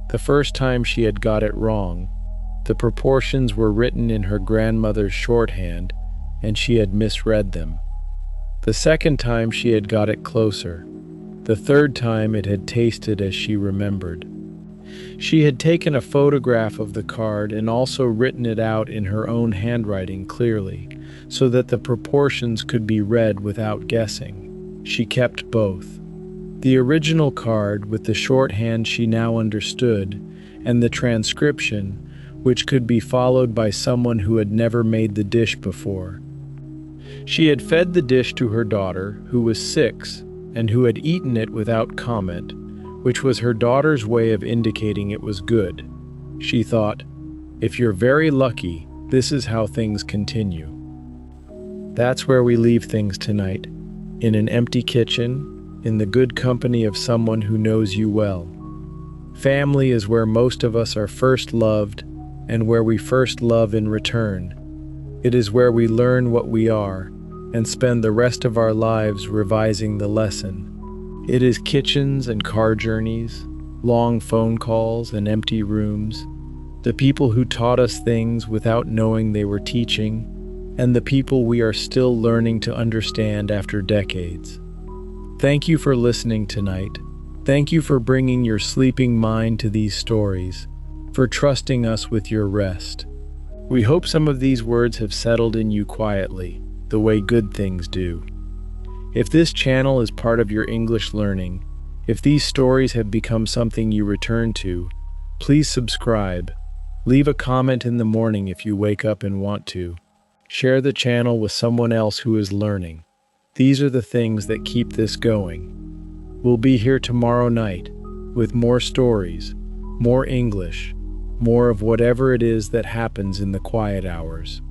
The first time she had got it wrong. The proportions were written in her grandmother's shorthand, and she had misread them. The second time she had got it closer. The third time it had tasted as she remembered. She had taken a photograph of the card and also written it out in her own handwriting clearly, so that the proportions could be read without guessing. She kept both. The original card with the shorthand she now understood, and the transcription, which could be followed by someone who had never made the dish before. She had fed the dish to her daughter, who was 6, and who had eaten it without comment, which was her daughter's way of indicating it was good. She thought, if you're very lucky, this is how things continue. That's where we leave things tonight, in an empty kitchen, in the good company of someone who knows you well. Family is where most of us are first loved, and where we first love in return. It is where we learn what we are, and spend the rest of our lives revising the lesson. It is kitchens and car journeys, long phone calls and empty rooms, the people who taught us things without knowing they were teaching, and the people we are still learning to understand after decades. Thank you for listening tonight. Thank you for bringing your sleeping mind to these stories, for trusting us with your rest. We hope some of these words have settled in you quietly, the way good things do. If this channel is part of your English learning, if these stories have become something you return to, please subscribe, Leave a comment in the morning if you wake up and want to. Share the channel with someone else who is learning. These are the things that keep this going. We'll be here tomorrow night with more stories, more English, more of whatever it is that happens in the quiet hours.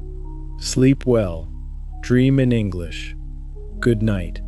Sleep well. Dream in English. Good night.